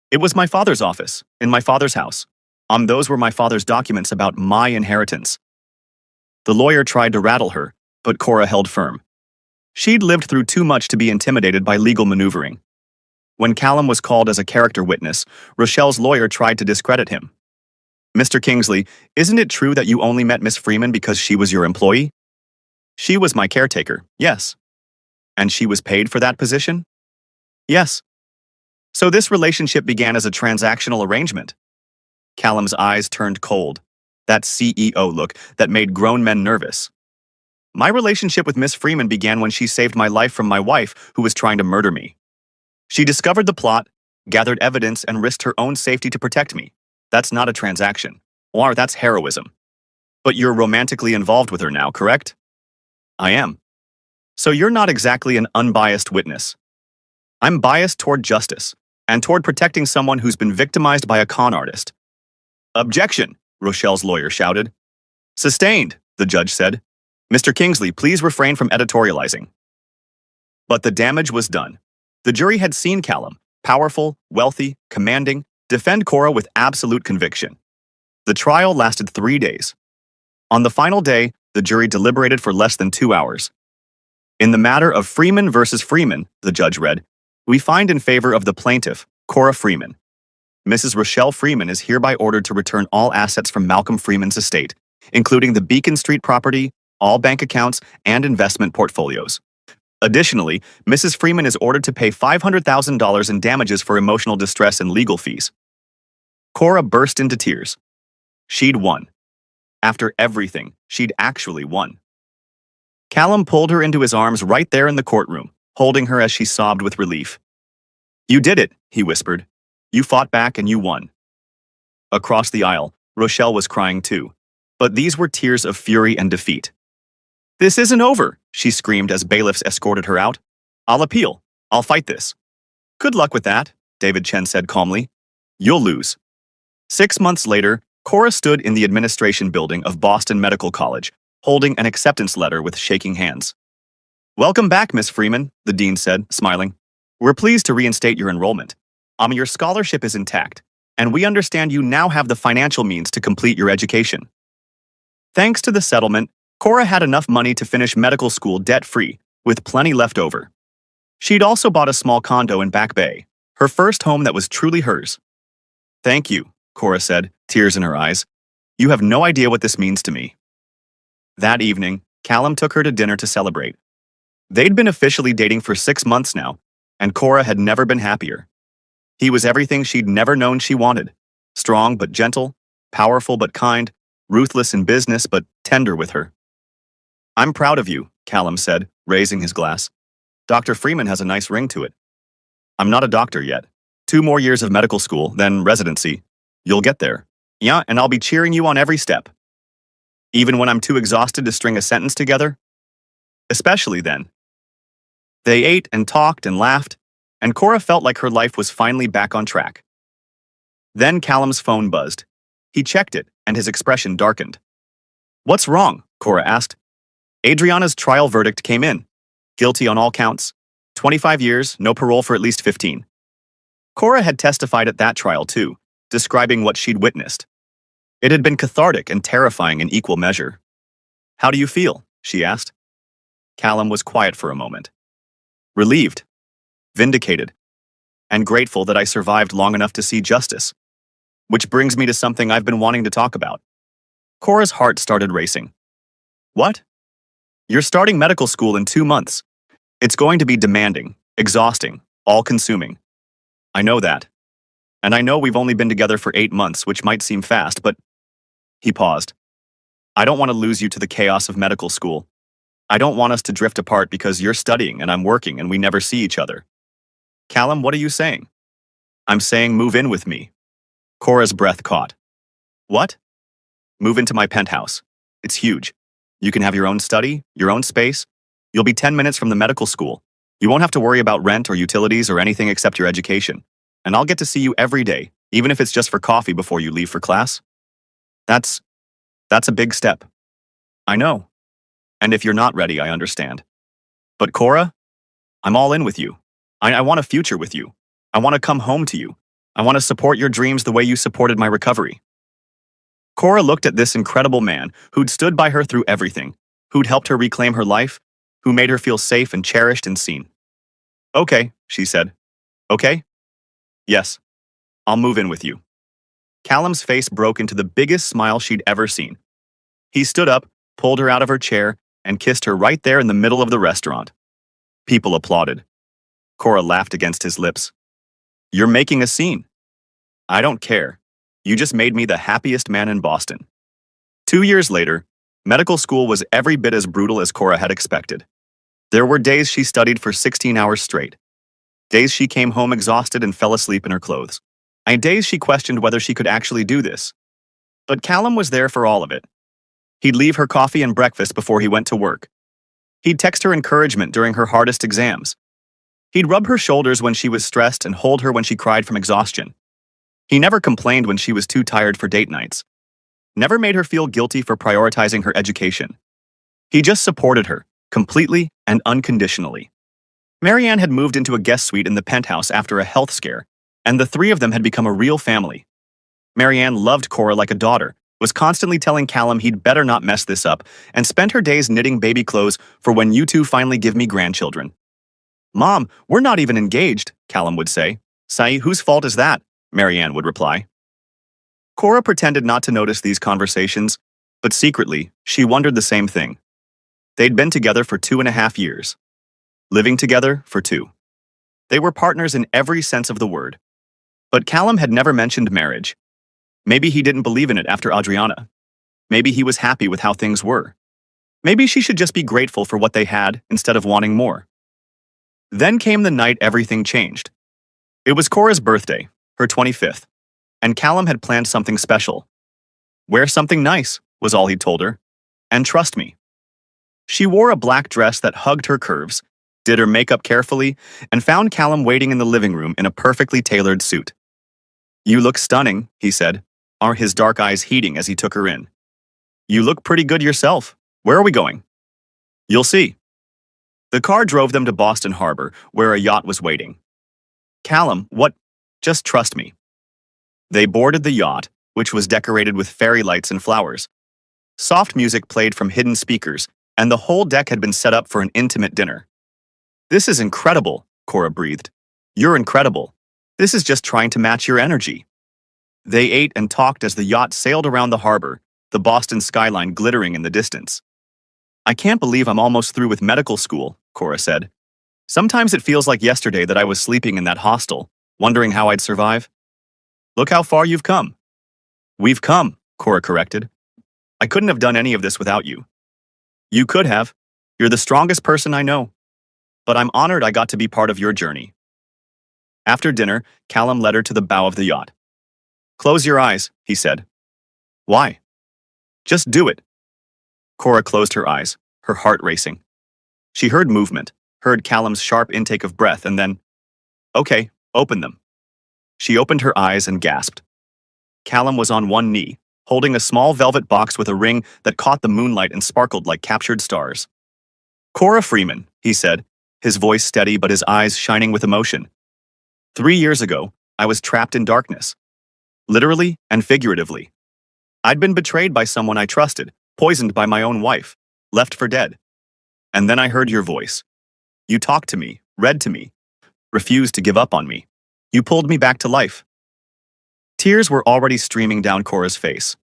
It was my father's office, in my father's house. Those were my father's documents about my inheritance. The lawyer tried to rattle her, but Cora held firm. She'd lived through too much to be intimidated by legal maneuvering. When Callum was called as a character witness, Rochelle's lawyer tried to discredit him. "Mr. Kingsley, isn't it true that you only met Miss Freeman because she was your employee?" "She was my caretaker, yes." "And she was paid for that position?" "Yes." "So this relationship began as a transactional arrangement?" Callum's eyes turned cold, that CEO look that made grown men nervous. "My relationship with Miss Freeman began when she saved my life from my wife, who was trying to murder me. She discovered the plot, gathered evidence, and risked her own safety to protect me. That's not a transaction. Or that's heroism. But you're romantically involved with her now, correct?" "I am." "So you're not exactly an unbiased witness." "I'm biased toward justice, and toward protecting someone who's been victimized by a con artist." "Objection," Rochelle's lawyer shouted. "Sustained," the judge said. "Mr. Kingsley, please refrain from editorializing." But the damage was done. The jury had seen Callum, powerful, wealthy, commanding, defend Cora with absolute conviction. The trial lasted 3 days. On the final day, the jury deliberated for less than 2 hours. "In the matter of Freeman versus Freeman," the judge read, "we find in favor of the plaintiff, Cora Freeman. Mrs. Rochelle Freeman is hereby ordered to return all assets from Malcolm Freeman's estate, including the Beacon Street property, all bank accounts, and investment portfolios. Additionally, Mrs. Freeman is ordered to pay $500,000 in damages for emotional distress and legal fees." Cora burst into tears. She'd won. After everything, she'd actually won. Callum pulled her into his arms right there in the courtroom, holding her as she sobbed with relief. "You did it," he whispered. "You fought back and you won." Across the aisle, Rochelle was crying too. But these were tears of fury and defeat. "This isn't over," she screamed as bailiffs escorted her out. "I'll appeal. I'll fight this." "Good luck with that," David Chen said calmly. "You'll lose." 6 months later, Cora stood in the administration building of Boston Medical College, holding an acceptance letter with shaking hands. Welcome back, Miss Freeman, the dean said, smiling. We're pleased to reinstate your enrollment. Your scholarship is intact, and we understand you now have the financial means to complete your education. Thanks to the settlement, Cora had enough money to finish medical school debt-free, with plenty left over. She'd also bought a small condo in Back Bay, her first home that was truly hers. Thank you, Cora said, tears in her eyes. You have no idea what this means to me. That evening, Callum took her to dinner to celebrate. They'd been officially dating for 6 months now, and Cora had never been happier. He was everything she'd never known she wanted. Strong but gentle, powerful but kind, ruthless in business but tender with her. I'm proud of you, Callum said, raising his glass. Dr. Freeman has a nice ring to it. I'm not a doctor yet. 2 more years of medical school, then residency. You'll get there. Yeah, and I'll be cheering you on every step. Even when I'm too exhausted to string a sentence together? Especially then. They ate and talked and laughed, and Cora felt like her life was finally back on track. Then Callum's phone buzzed. He checked it, and his expression darkened. What's wrong? Cora asked. Adriana's trial verdict came in. Guilty on all counts. 25 years, no parole for at least 15. Cora had testified at that trial too, describing what she'd witnessed. It had been cathartic and terrifying in equal measure. How do you feel? She asked. Callum was quiet for a moment. Relieved, vindicated, and grateful that I survived long enough to see justice. Which brings me to something I've been wanting to talk about. Cora's heart started racing. What? You're starting medical school in 2 months. It's going to be demanding, exhausting, all-consuming. I know that. And I know we've only been together for 8 months, which might seem fast, but... He paused. I don't want to lose you to the chaos of medical school. I don't want us to drift apart because you're studying and I'm working and we never see each other. Callum, what are you saying? I'm saying move in with me. Cora's breath caught. What? Move into my penthouse. It's huge. You can have your own study, your own space. You'll be 10 minutes from the medical school. You won't have to worry about rent or utilities or anything except your education. And I'll get to see you every day, even if it's just for coffee before you leave for class. That's a big step. I know. And if you're not ready, I understand. But Cora, I'm all in with you. I want a future with you. I want to come home to you. I want to support your dreams the way you supported my recovery. Cora looked at this incredible man who'd stood by her through everything, who'd helped her reclaim her life, who made her feel safe and cherished and seen. Okay, she said. Okay? Yes. I'll move in with you. Callum's face broke into the biggest smile she'd ever seen. He stood up, pulled her out of her chair, and kissed her right there in the middle of the restaurant. People applauded. Cora laughed against his lips. You're making a scene. I don't care. You just made me the happiest man in Boston. 2 years later, medical school was every bit as brutal as Cora had expected. There were days she studied for 16 hours straight. Days she came home exhausted and fell asleep in her clothes. And days she questioned whether she could actually do this. But Callum was there for all of it. He'd leave her coffee and breakfast before he went to work. He'd text her encouragement during her hardest exams. He'd rub her shoulders when she was stressed and hold her when she cried from exhaustion. He never complained when she was too tired for date nights. Never made her feel guilty for prioritizing her education. He just supported her, completely and unconditionally. Marianne had moved into a guest suite in the penthouse after a health scare, and the 3 of them had become a real family. Marianne loved Cora like a daughter, was constantly telling Callum he'd better not mess this up, and spent her days knitting baby clothes for when you two finally give me grandchildren. Mom, we're not even engaged, Callum would say. Sai, whose fault is that? Marianne would reply. Cora pretended not to notice these conversations, but secretly, she wondered the same thing. They'd been together for 2.5 years. Living together for 2. They were partners in every sense of the word. But Callum had never mentioned marriage. Maybe he didn't believe in it after Adriana. Maybe he was happy with how things were. Maybe she should just be grateful for what they had instead of wanting more. Then came the night everything changed. It was Cora's birthday, her 25th, and Callum had planned something special. Wear something nice, was all he'd told her. And trust me. She wore a black dress that hugged her curves, did her makeup carefully, and found Callum waiting in the living room in a perfectly tailored suit. You look stunning, he said, his dark eyes heating as he took her in. You look pretty good yourself. Where are we going? You'll see. The car drove them to Boston Harbor, where a yacht was waiting. Callum, what? Just trust me. They boarded the yacht, which was decorated with fairy lights and flowers. Soft music played from hidden speakers, and the whole deck had been set up for an intimate dinner. This is incredible, Cora breathed. You're incredible. This is just trying to match your energy. They ate and talked as the yacht sailed around the harbor, the Boston skyline glittering in the distance. I can't believe I'm almost through with medical school, Cora said. Sometimes it feels like yesterday that I was sleeping in that hostel, wondering how I'd survive. Look how far you've come. We've come, Cora corrected. I couldn't have done any of this without you. You could have. You're the strongest person I know. But I'm honored I got to be part of your journey. After dinner, Callum led her to the bow of the yacht. Close your eyes, he said. Why? Just do it. Cora closed her eyes, her heart racing. She heard movement, heard Callum's sharp intake of breath, and then, okay, open them. She opened her eyes and gasped. Callum was on one knee, holding a small velvet box with a ring that caught the moonlight and sparkled like captured stars. Cora Freeman, he said, his voice steady but his eyes shining with emotion. 3 years ago, I was trapped in darkness. Literally and figuratively. I'd been betrayed by someone I trusted, poisoned by my own wife, left for dead. And then I heard your voice. You talked to me, read to me, refused to give up on me. You pulled me back to life. Tears were already streaming down Cora's face.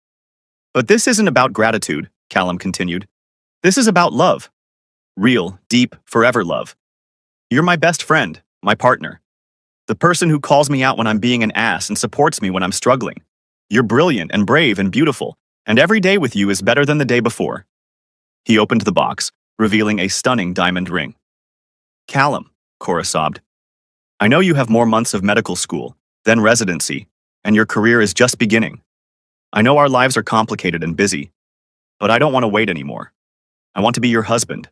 But this isn't about gratitude, Callum continued. This is about love. Real, deep, forever love. You're my best friend, my partner. The person who calls me out when I'm being an ass and supports me when I'm struggling. You're brilliant and brave and beautiful, and every day with you is better than the day before. He opened the box, revealing a stunning diamond ring. Callum, Cora sobbed. I know you have more months of medical school, then residency, and your career is just beginning. I know our lives are complicated and busy, but I don't want to wait anymore. I want to be your husband,